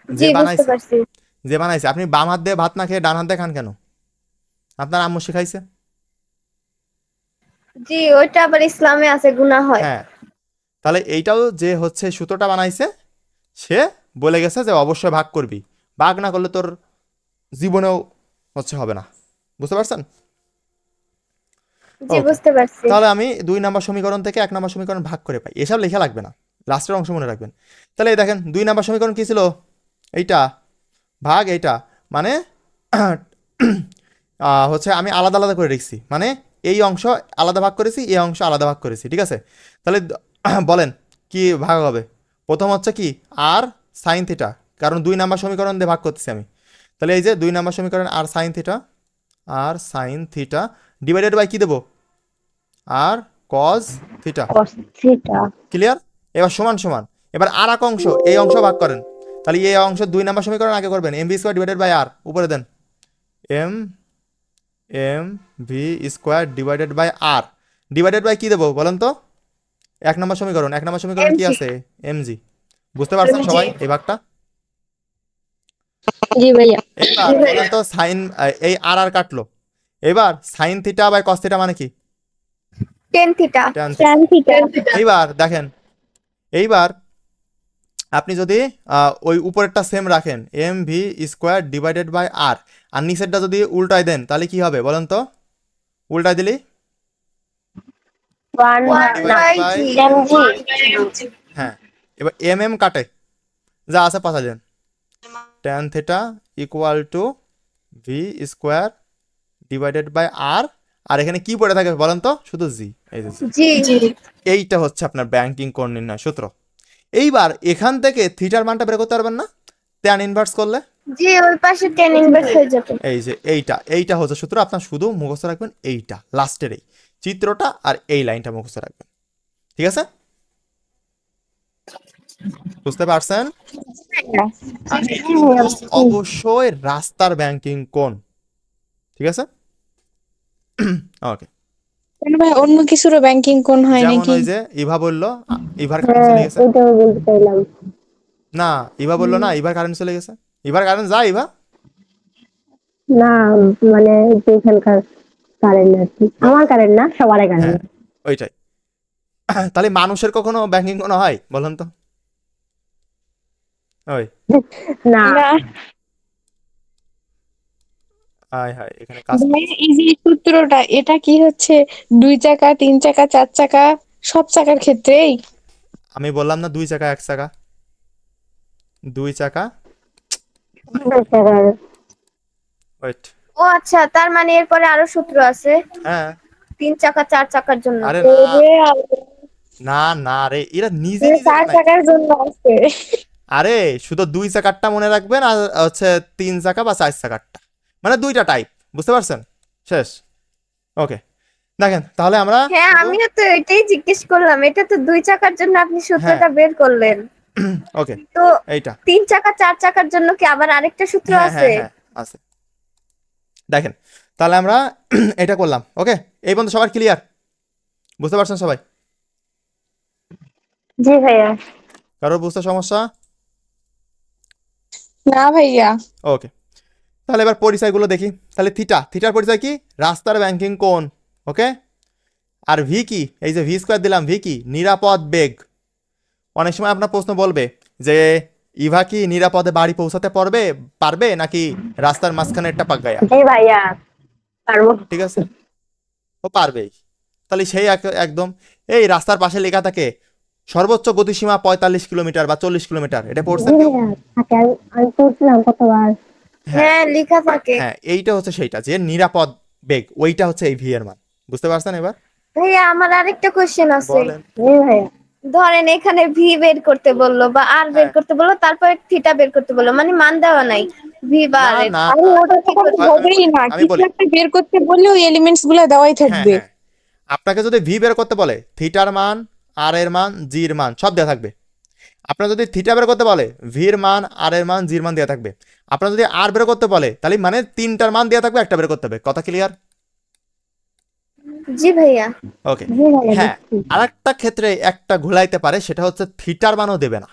জি বুঝতে পারছি। যে বানাইছে, আপনি বাম হাত দিয়ে ভাত না খেয়ে ডান হাত দিয়ে খান কেন? আপনার আম্মু শিখাইছে? জি ওইটা আবার ইসলামে আছে, গুনাহ হয়। হ্যাঁ, তাহলে এইটাও যে হচ্ছে সূত্রটা বানাইছে সে বলে গেছে যে অবশ্যই ভাগ করবি, ভাগ না করলে তোর জীবনেও হচ্ছে হবে না, বুঝতে পারছেন? জি Okay. বুঝতে পারছি। তাহলে আমি 2 নম্বর সমীকরণ থেকে 1 নম্বর সমীকরণ ভাগ করে পাই, এসব লেখা লাগবে না, লাস্টের অংশ মনে রাখবেন। তাহলে এই দেখেন 2 নম্বর সমীকরণ কি ছিল, এইটা ভাগ এইটা, মানে হচ্ছে আমি আলাদা আলাদা করে রেখেছি, মানে এই অংশ আলাদা ভাগ করেছি, এই অংশ আলাদা ভাগ করেছি, ঠিক আছে? তাহলে বলেন কি ভাগ হবে? প্রথম হচ্ছে কি আর সাইন থিটা, কারণ 2 নম্বর সমীকরণ দিয়ে ভাগ করতেছি আমি, তাহলে এই যে 2 নম্বর সমীকরণ আর সাইন থিটা ডিভাইডেড বাই কি দেবো, আর cos theta. cos theta. Clear? এবার সমান সমান, এবার আর এক অংশ, এই অংশ ভাগ করেন, তাহলে এই অংশ 2 নম্বর সমীকরণ আগে করবেন, M V square divided by আর উপরে দেন, M V square divided by আর ডিভাইডেড বাই কি দেবো বলেন তো? 1 নম্বর সমীকরণ, 1 নম্বর সমীকরণ কি আছে, এমজি। বুঝতে পারছেন সবাই এই ভাগটা? জি ভাইয়া। এবার বলেন তো সাইন, এই আর আর কাটলো, এবার sine theta by cos theta মানে কি? Tan theta. tan theta। tan theta. এইবার দেখেন, এইবার আপনি যদি ওই উপরেরটা সেম রাখেন, M V square divided by আর নিচেরটা যদি উল্টায় দেন তাহলে কি হবে বলেন তো? উল্টায় দিলি 1 বাই by জি হ্যাঁ এবার কাটে যা আছে 5000 tan theta equal to V square divided by আর আর এখানে কি পড়ে থাকে বলেন তো শুধু জি এই যে G। জি এইটা হচ্ছে আপনার ব্যাংকিং কোণ নির্ণয় সূত্র। এইবার এখান থেকে থিটার মানটা বের করতে পারবেন না tan ইনভার্স করলে জি ওই পাশে 10 ইনভার্স হয়ে যাবে। এই যে এইটা হচ্ছে সূত্র। আপনার শুধু মুখস্থ রাখবেন এইটা লাস্টের এই চিত্রটা আর এই লাইনটা মুখস্থ রাখবেন, ঠিক আছে? বুঝতে পারছেন? অবশ্যই রাস্তার ব্যাংকিং কোণ, ঠিক আছে? ওকে, কেন ভাই অন্য কিছুরও ব্যাংকিং কোন হয় যেমন নাকি? ওই যে ইভা বললো ইভার কারেন্ট চলে গেছে না, ইভা বললো না ইভার কারেন্ট চলে গেছে, ইভার কারেন্ট যা ইভা না মানে যেখানকার কারেন্ট আর কি, আমার কারেন্ট না সবার হ্যাঁ কারেন্ট। ওইটাই। তাহলে মানুষের কখনো ব্যাংকিং কোনো হয় বলেন তো? ওই না না হাই হাই এখানে কাজ ভাই এই যে এই সূত্রটা এটা কি হচ্ছে 2 চাকা 3 চাকা 4 চাকা সব চাকার ক্ষেত্রেই? আমি বললাম না 2 চাকা 1 চাকা 2 চাকা ওয়েট ও আচ্ছা, তার মানে এরপরে আরো সূত্র আছে হ্যাঁ 3 চাকা 4 চাকার জন্য। আরে ওরে আল্লাহ, না না রে এরা নিজে নিজে 4 বানায়। চাকার জন্য আছে। আরে শুধু 2 চাকারটা মনে রাখবেন আর হচ্ছে 3 চাকা বা 4 চাকারটা, মানে দুইটা টাইপ, বুঝতে পারছেন? শেষ। ওকে দেখেন তাহলে আমরা হ্যাঁ আমিও তো এটাই জিজ্ঞেস করলাম, এটা তো 2 চাকার জন্য আপনি সূত্রটা বের করলেন, ওকে তো এইটা 3 চাকা 4 চাকার জন্য কি আবার আরেকটা সূত্র হ্যাঁ আছে? হ্যাঁ হ্যাঁ আছে। দেখেন তাহলে আমরা এটা করলাম। ওকে এই পর্যন্ত সবার ক্লিয়ার, বুঝতে পারছেন সবাই? জি ভাইয়া। কারোর বুঝতে সমস্যা? না ভাইয়া ওকে তাহলে এবার পরিচয়গুলো দেখি। তাহলে থিটার পরিচয় কি? রাস্তার ব্যাংকিং কোণ। ওকে আর ভি কি? এই যে ভি স্কোয়ার দিলাম, ভি কি? নিরাপদ বেগ। অনেক সময় আপনার প্রশ্ন বলবে যে ইভা কি নিরাপদে বাড়ি পৌঁছাতে পারবে নাকি রাস্তার মাঝখানে একটা পাক গায়া? জি ভাইয়া পারবো। ঠিক আছে ও পারবেই। তাহলে সেই একদম এই রাস্তার পাশে লেখা থাকে সর্বোচ্চ গতিসীমা 45 কিলোমিটার বা 40 কিলোমিটার, এটা জি পড়ছেন কেউ? ভাইয়া থাকে, আমি পড়ছিলাম কতবার। হ্যাঁ লেখা থাকে। হ্যাঁ এইটা হচ্ছে সেইটা যে নিরাপদ বেগ, ওইটা হচ্ছে এই ভি এর মান। বুঝতে পারছেন এবার? ভাইয়া আমার আরেকটা কোশ্চেন আছে। বলেন। জি ভাইয়া। ধরেন এখানে ভি বের করতে বললো বা আর বের হ্যাঁ। করতে বললো, তারপরে থিটা বের করতে বললো, মানে মান দেওয়া নাই ভি বা না আর এর। না আরে ওটা তো কোনো হবেই না, আমি কিছু বলি। একটা বের করতে বললে ওই এলিমেন্টস গুলা দেওয়াই হ্যাঁ থাকবে। হ্যাঁ আপনাকে যদি ভি বের করতে বলে থিটার মান, আর এর মান, জির মান সব দেওয়া থাকবে। আপনার যদি থিটা বের করতে বলে ভির মান, আর এর মান, জির মান দেওয়া থাকবে। আপনার যদি আর বের করতে বলে তাহলে মানে তিনটার মান দেওয়া থাকবে, একটা বের করতে হবে। কথা ক্লিয়ার? জি ভাইয়া। ওকে জি ভাইয়া হ্যাঁ বুঝছি। আরেকটা ক্ষেত্রে একটা ঘোলাইতে পারে, সেটা হচ্ছে থিটার মানও দেবে না।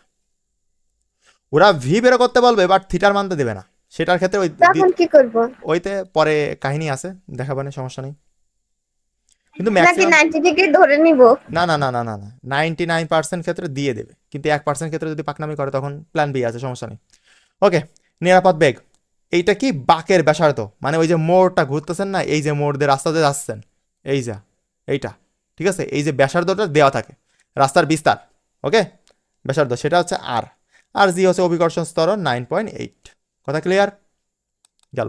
ওরা ভি বের করতে বলবে বাট থিটার মান তো দেবে না। সেটার ক্ষেত্রে ওই তখন কি করব? ওইতে পরে কাহিনী আছে, দেখাবানে, সমস্যা নেই। কিন্তু নাকি ম্যাক্সিমাম 90 ডিগ্রি ধরে নিব? না না না না না না 99% ক্ষেত্রে দিয়ে দেবে, কিন্তু 1% ক্ষেত্রে যদি পাকনামি করে তখন প্ল্যান বি আছে, সমস্যা নেই। ওকে নিরাপদ বেগ এইটা কি? বাঁকের ব্যাসার্ধ, মানে ওই যে মোড়টা ঘুরতেছেন না, এই যে মোড় দিয়ে রাস্তাতে যাচ্ছেন, এই যা এইটা, ঠিক আছে? এই যে ব্যাসার্ধটা দেওয়া থাকে রাস্তার বিস্তার, ওকে ব্যাসার্ধ সেটা হচ্ছে আর, আর জি হচ্ছে অভিকর্ষণ স্তরণ 9.8। কথা ক্লিয়ার গেল?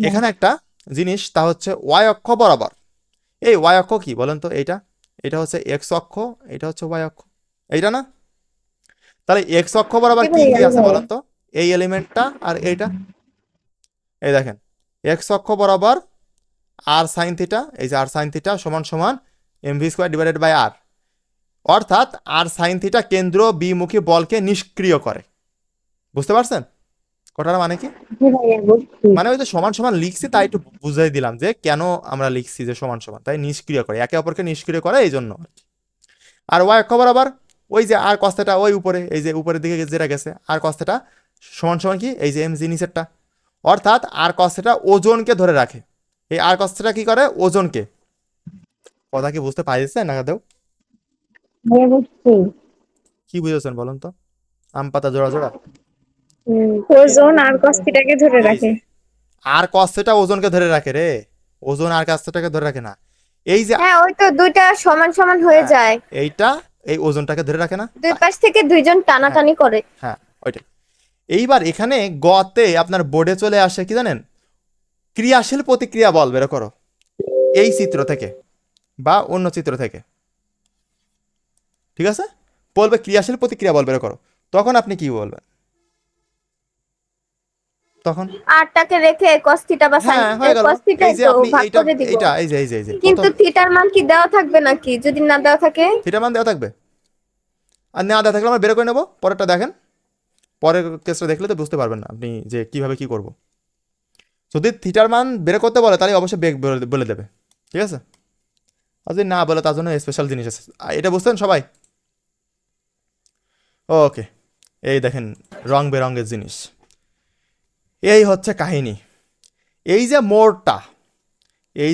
এখানে একটা জিনিস, তা হচ্ছে ওয়াই অক্ষ বরাবর। এই ওয়াই অক্ষ কি বলেন তো? এটা হচ্ছে এক্স অক্ষ, এটা হচ্ছে ওয়াই অক্ষ, এইটা না? তাহলে এক্স অক্ষ বরাবর কি কি আছে বলেন তো? এই এলিমেন্টটা আর এইটা, এই দেখেন এক্স অক্ষ বরাবর আর সাইন থিটা, এই যে আর সাইন থিটা সমান সমান এমভি স্কোয়ার ডিভাইডেড বাই আর, অর্থাৎ আর সাইন থিটা কেন্দ্র বিমুখী বলকে নিষ্ক্রিয় করে। বুঝতে পারছেন কথাটা মানে কি? জি ভাইয়া বুঝছি। মানে ওই যে সমান সমান লিখছি তাই একটু বুঝাই দিলাম যে কেন আমরা লিখছি যে সমান সমান, তাই নিষ্ক্রিয় করে, একে অপরকে নিষ্ক্রিয় করে এই জন্য। আর ওয়াই অক্ষ বরাবর ওই যে আর কস্তাটা ওই উপরে, এই যে উপরের দিকে যেটা গেছে আর কস্তাটা সমান সমান কি? এই যে এম জি নিচেরটা, অর্থাৎ আর কস্তাটা ওজনকে ধরে রাখে। এই আর কস্তাটা কি করে? ওজনকে। কথা কি বুঝতে পারছে না দেও? ভাইয়া বুঝছি। কি বুঝেছেন বলুন তো? আম পাতা জোড়া জোড়া ওজন আর কস্তিটাকে ধরে এই রাখে। যে, আর কস্তাটা ওজনকে ধরে রাখে রে, ওজন আর কস্তাটাকে ধরে রাখে না। এই যে হ্যাঁ ওই তো দুইটা সমান সমান হয়ে যায়, এইটা এই ওজনটাকে ধরে রাখে না? দুই পাশ থেকে দুইজন টানাটানি করে। হ্যাঁ ওইটাই। এইবার এখানে গতে আপনার বোর্ডে চলে আসে কি জানেন, ক্রিয়াশীল প্রতিক্রিয়া বল বের করো, এই চিত্র থেকে বা অন্য চিত্র থেকে, ঠিক আছে? বলবে ক্রিয়াশীল প্রতিক্রিয়া বল বের করো, তখন আপনি কি বলবেন? তখন আরটাকে রেখে cos থিটা বা sin হ্যাঁ হয়ে গেল। cos থিটা এই যে তো আপনি ভাগ এইটা করে দিব। এইটা এই যে কিন্তু থিটার মান কি দেওয়া থাকবে নাকি? যদি না দেওয়া থাকে থিটা মান দেওয়া থাকবে, আর না দেওয়া থাকলে আমরা বের করে নেবো। পরেরটা দেখেন, পরের কেসটা দেখলে তো বুঝতে পারবেন না আপনি যে কিভাবে কি করব। যদি থিটার মান বের করতে বলে তাহলে অবশ্যই বেগ বলে দেবে, ঠিক আছে? আর যদি না বলে তার জন্য স্পেশাল জিনিস আছে, এটা বুঝতেন সবাই? ওকে, এই দেখেন রং বেরঙের জিনিস, এই হচ্ছে কাহিনী। এই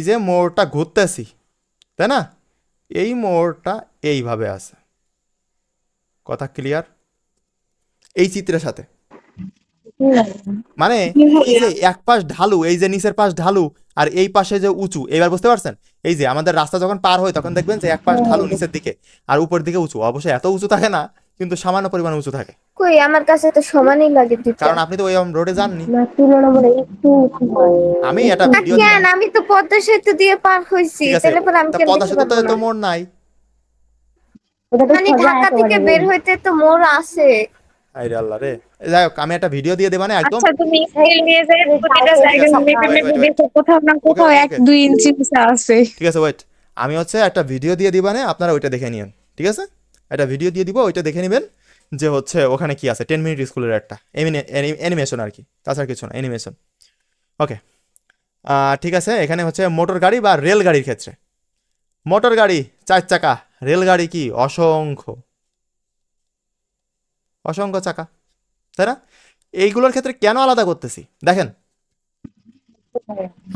যে মোড়টা ঘুরতেছি, তাই না? এই মোড়টা এইভাবে আছে, কথা ক্লিয়ার? এই চিত্রের সাথে মানে এই যে এক পাশ ঢালু, এই যে নিচের পাশ ঢালু আর এই পাশে যে উঁচু, এবার বুঝতে পারছেন? এই যে আমাদের রাস্তা যখন পার হয় তখন দেখবেন যে এক পাশ ঢালু নিচের দিকে আর উপর দিকে উঁচু, অবশ্যই এত উঁচু থাকে না কিন্তু সামান্য পরিমাণ উঁচু থাকে, কই আমার কাছে তো সমানই লাগে দুইটা। কারণ আপনি তো ওই রোডে যাননি। না তুলনামূলক একটু উঁচু হয়। আমি এটা না ভিডিও কেন, আমি তো পদ্মা সেতু দিয়ে পার হইছি, ঠিক আছে, তাহলে পরে আমি তা কেন পদ্মা দেখতে সেতু পারবো তো না? মোড় নাই। ওটা তো মানে সোজা ঢাকা থেকে একেবারে বের road। হইতে তো মোড় আছে। আরে আল্লাহ রে, যাই হোক আমি একটা ভিডিও দিয়ে দেবো না একদম। আচ্ছা তুমি স্কেল নিয়ে যাই প্রতিটা জায়গা মেপে মেপে দেখো কোথাও না কোথাও Okay, এক okay. 2 ইঞ্চি পিছা আছে। ঠিক আছে ওয়েট, আমি হচ্ছে একটা ভিডিও দিয়ে দিবা না, আপনারা ওইটা দেখে নিন, ঠিক আছে? একটা ভিডিও দিয়ে দিব, ওইটা দেখে নেবেন যে হচ্ছে ওখানে কি আছে। 10 মিনিট স্কুলের একটা অ্যানিমেশন আর কি, তাছাড়া কিছু না, অ্যানিমেশন। ওকে, ঠিক আছে। এখানে হচ্ছে মোটর গাড়ি বা রেলগাড়ির ক্ষেত্রে, মোটর গাড়ি 4 চাকা, রেলগাড়ি কি অসংখ্য অসংখ্য চাকা, তাই না? এইগুলোর ক্ষেত্রে কেন আলাদা করতেছি দেখেন,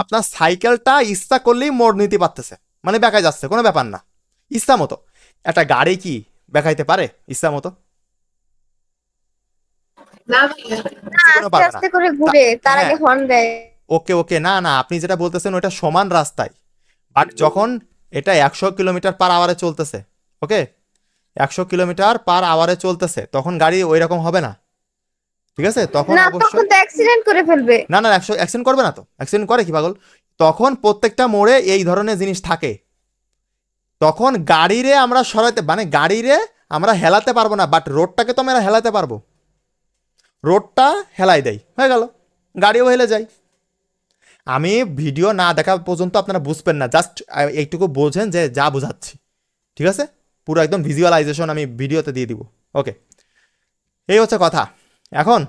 আপনার সাইকেলটা ইচ্ছা করলেই মোড় নিতে পারতেছে, মানে বেঁকায় যাচ্ছে, কোনো ব্যাপার না, ইচ্ছা মতো। একটা গাড়ি কি বেঁকাইতে পারে ইচ্ছা মতো? না ভাইয়া, না জীবনেও আস্তে পারবে না। আস্তে করে ঘুরে, তার আগে হ্যাঁ। হর্ন দেয়। ওকে ওকে, না না, আপনি যেটা বলতেছেন ওটা সমান রাস্তায়, বাট যখন এটা 100 কিলোমিটার পার আওয়ারে চলতেছে, ওকে 100 কিলোমিটার পার আওয়ারে চলতেছে, তখন গাড়ি ওই রকম হবে না, ঠিক আছে? তখন না অবশ্যই তখন তো অ্যাক্সিডেন্ট করে ফেলবে। না না, অ্যাক্সিডেন্ট করবে না তো, অ্যাক্সিডেন্ট করে কি পাগল? তখন প্রত্যেকটা মোড়ে এই ধরনের জিনিস থাকে, তখন গাড়িরে আমরা সরাতে, মানে গাড়িরে আমরা হেলাতে পারবো না, বাট রোডটাকে তো আমরা হেলাতে পারবো, রোডটা হেলাই দেয়, হয়ে গেল, গাড়িও হেলে যায়। আমি ভিডিও না দেখা পর্যন্ত আপনারা বুঝবেন না, জাস্ট এইটুকু বোঝেন যে যা বোঝাচ্ছি, ঠিক আছে? পুরো একদম ভিজুয়ালাইজেশন আমি ভিডিওতে দিয়ে দিব। ওকে, এই হচ্ছে কথা। এখন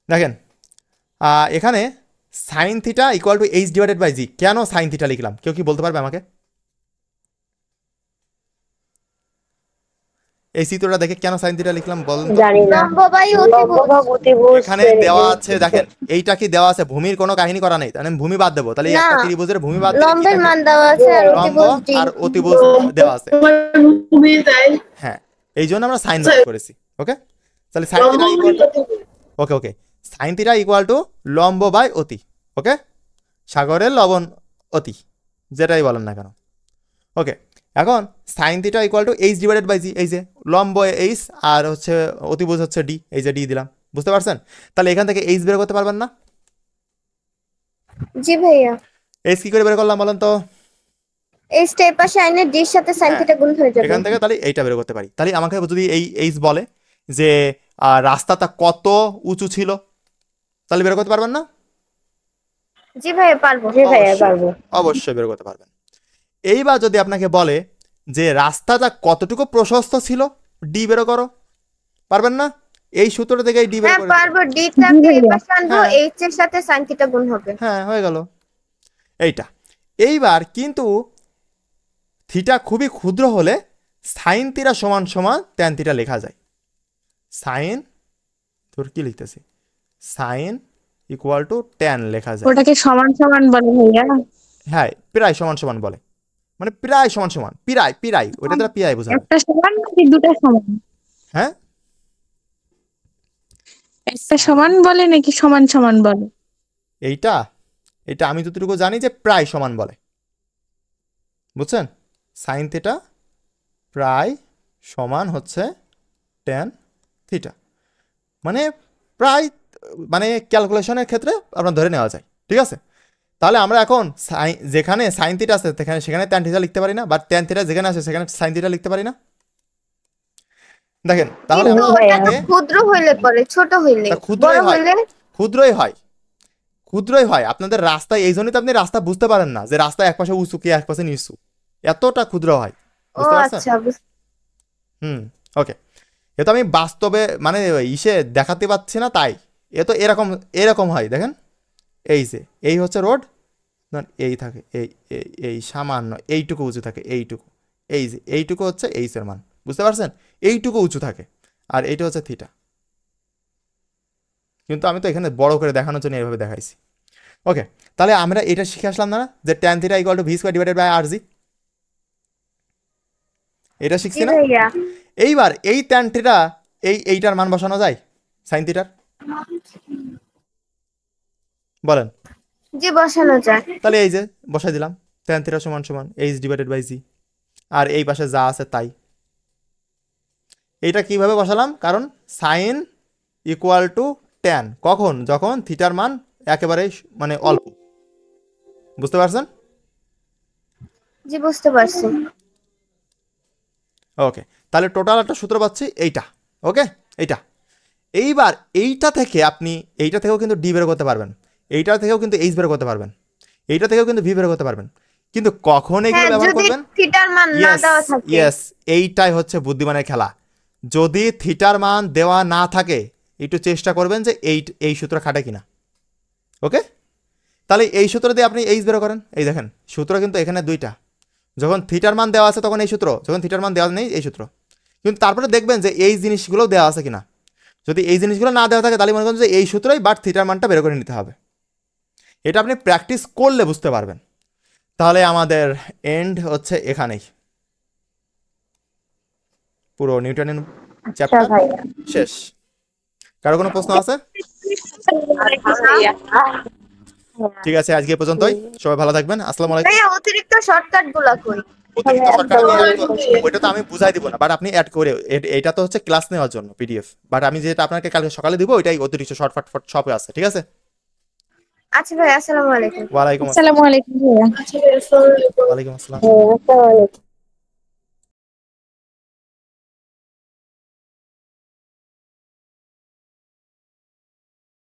দেখেন এখানে sine theta equal to H divided by G, কেন সাইন থিটা লিখলাম কেউ কি বলতে পারবে আমাকে? এই চিত্রটা দেখে কেন সাইন থিটা লিখলাম বলেন তো? জানি না। লম্ব বাই লম্ব অতিভুজ। বা অতিভুজ এখানে দেওয়া আছে দেখেন, এইটা কি দেওয়া আছে, ভূমির কোনো কাহিনী করা নেই, তাহলে আমি ভূমি বাদ দেবো, তাহলে এই না, একটা ত্রিভুজের ভূমি বাদ দিলে কি লম্বের থাকে? মান দেওয়া আছে আর লম্ব অতিভুজ ডি। আর অতিভুজ দেওয়া আছে, তোমার ভূমি তাই হ্যাঁ, এই জন্য আমরা সাইন বাদ করেছি। ওকে, তাহলে সাইন থিটা ইকুয়াল টু, ওকে ওকে, সাইন থিটা ইকুয়াল টু লম্ব বাই অতি, ওকে, সাগরের লবণ অতি, যেটাই বলেন না কেন। ওকে, এখন sine theta equal to H divided by G, এই যে লম্ব এইচ আর হচ্ছে অতিভুজ হচ্ছে ডি, এই যে ডি দিলাম, বুঝতে পারছেন? তাহলে এখান থেকে এইচ বের করতে পারবেন না? জি ভাইয়া, এইচ কি করে বের করলাম বলেন তো? এই স্টেপ পাশে আইনে ডির সাথে সাইন থিটা গুণ হয়ে যাবে। এখান থেকে তাহলে এইটা বের করতে পারি। তাহলে আমাকে যদি এই এইচ বলে যে রাস্তাটা কত উঁচু ছিল, তাহলে বের করতে পারবেন না? জি ভাইয়া পারবো। জি ভাইয়া অবশ্যই। পারবো। অবশ্যই বের করতে পারবেন। এইবার যদি আপনাকে বলে যে রাস্তাটা কতটুকু প্রশস্ত ছিল, ডি বের করো, পারবেন না? এই সূত্রটা থেকে এই ডি বের হ্যাঁ করে পারবো, ডিটাকে এই পাশে আনবো, হ্যাঁ। এইচ এর সাথে সাইন থিটা গুণ হবে। হ্যাঁ হয়ে গেল এইটা। এইবার কিন্তু থিটা খুবই ক্ষুদ্র হলে সাইন থিটা সমান সমান ট্যান থিটা লেখা যায়। সাইন, তোর কি লিখতেছি, সাইন ইকুয়াল টু ট্যান লেখা যায়। ওটাকে সমান সমান বলে ভাইয়া। হ্যাঁ, প্রায় সমান সমান বলে, মানে প্রায় সমান সমান, পিরাই ওইটা দ্বারা পিরাই বোঝাবে। একটা সমান নাকি দুটা সমান? হ্যাঁ, একটা সমান বলে নাকি সমান সমান বলে? এইটা আমি যতটুকু জানি যে প্রায় সমান বলে, বুঝছেন? সাইন থিটা প্রায় সমান হচ্ছে ট্যান থিটা, মানে প্রায়, মানে ক্যালকুলেশনের ক্ষেত্রে আপনার ধরে নেওয়া যায়, ঠিক আছে? তাহলে আমরা এখন যেখানে সাইন থিটা আছে সেখানে ট্যান থিটা লিখতে পারি না, বা ট্যান থিটা যেখানে আছে সেখানে সাইন থিটা লিখতে পারি না? দেখেন, তাহলে কিন্তু আমরা ওটা তো ক্ষুদ্র হইলে পরে, ছোট হইলে, ক্ষুদ্রই বড় হয়, হইলে ক্ষুদ্রই হয় আপনাদের রাস্তায়। এই জন্যই তো আপনি রাস্তা বুঝতে পারেন না যে রাস্তা এক পাশে উঁচু কি এক পাশে নিচু, এতটা ক্ষুদ্র হয়, ও বুঝতে পারছেন? আচ্ছা ওকে। এ তো আমি বাস্তবে মানে ইসে দেখাতে পাচ্ছি না, তাই এ তো এরকম এরকম হয়। দেখেন, এই যে এই হচ্ছে রোড, এই থাকে এই এই এই সামান্য এইটুকু উঁচু থাকে, এইটুকু, এই যে এইটুকু হচ্ছে এইচের মান, বুঝতে পারছেন? এইটুকু উঁচু থাকে, আর এইটা হচ্ছে থিটা। কিন্তু আমি তো এখানে বড় করে দেখানোর জন্য এইভাবে দেখাইছি। ওকে, তাহলে আমরা এটা শিখে আসলাম না যে tan theta equal to V square divided by আর জি, এটা শিখছি না? ভাইয়া এইবার এই ট্যান থিটা এইটার মান বসানো যায় সাইন থিটার, বলেন? জি বসানো যায়। তাহলে এই যে বসাই দিলাম, ট্যান থিটা সমান সমান এইচ ডিভাইডেড বাই জি, আর এই পাশে যা আছে তাই। এইটা কিভাবে বসালাম? কারণ সাইন ইকুয়াল টু ট্যান কখন? যখন থিটার মান একেবারে মানে অল্প, বুঝতে পারছেন? জি বুঝতে পারছি। ওকে, তাহলে টোটাল একটা সূত্র পাচ্ছি এইটা। ওকে, এইটা। এইবার এইটা থেকে আপনি এইটা থেকেও কিন্তু ডি বের করতে পারবেন, এইটা থেকেও কিন্তু এইচ বের করতে পারবেন, এইটা থেকেও কিন্তু ভি বের করতে পারবেন। কিন্তু কখন এগুলো হ্যাঁ, ব্যবহার যদি করবেন? থিটার মান না দেওয়া থাকে। ইয়েস, এইটাই হচ্ছে বুদ্ধিমানের খেলা। যদি থিটার মান দেওয়া না থাকে একটু চেষ্টা করবেন যে এই সূত্র খাটে কিনা। ওকে, তাহলে এই সূত্র দিয়ে আপনি এইচ বের করেন। এই দেখেন সূত্র কিন্তু এখানে দুইটা, যখন থিটার মান দেওয়া আছে তখন এই সূত্র, যখন থিটার মান দেওয়া নেই এই সূত্র। কিন্তু তারপরে দেখবেন যে এই জিনিসগুলো দেওয়া আছে কিনা। যদি এই জিনিসগুলো না দেওয়া থাকে তাহলে মনে করেন যে এই সূত্রই, বাট থিটার মানটা বের করে নিতে হবে। এটা আপনি প্র্যাকটিস করলে বুঝতে পারবেন। তাহলে আমাদের এন্ড হচ্ছে এখানেই, পুরো নিউটনিয়ান চ্যাপ্টার শেষ। কারো কোনো প্রশ্ন আছে? ঠিক আছে, আজকে পর্যন্তই। সবাই ভালো থাকবেন। আসসালামু আলাইকুম। ভাইয়া অতিরিক্ত শর্টকাট গুলা কই? অতিরিক্ত শর্টকাট ওইটা তো আমি বুঝাই দিব না, বাট আপনি অ্যাড করে, এটা তো হচ্ছে ক্লাস নেওয়ার জন্য পিডিএফ, বাট আমি যেটা আপনাকে কালকে সকালে দিব ওইটাই অতিরিক্ত শর্টকাট সবে আছে, ঠিক আছে? আচ্ছা ভাই, আসসালামু আলাইকুম। ওয়ালাইকুম আসসালাম। আসসালামু আলাইকুম ভাইয়া। আচ্ছা, আসসালামু আলাইকুম। ওয়ালাইকুম আসসালাম। আসসালামু আলাইকুম।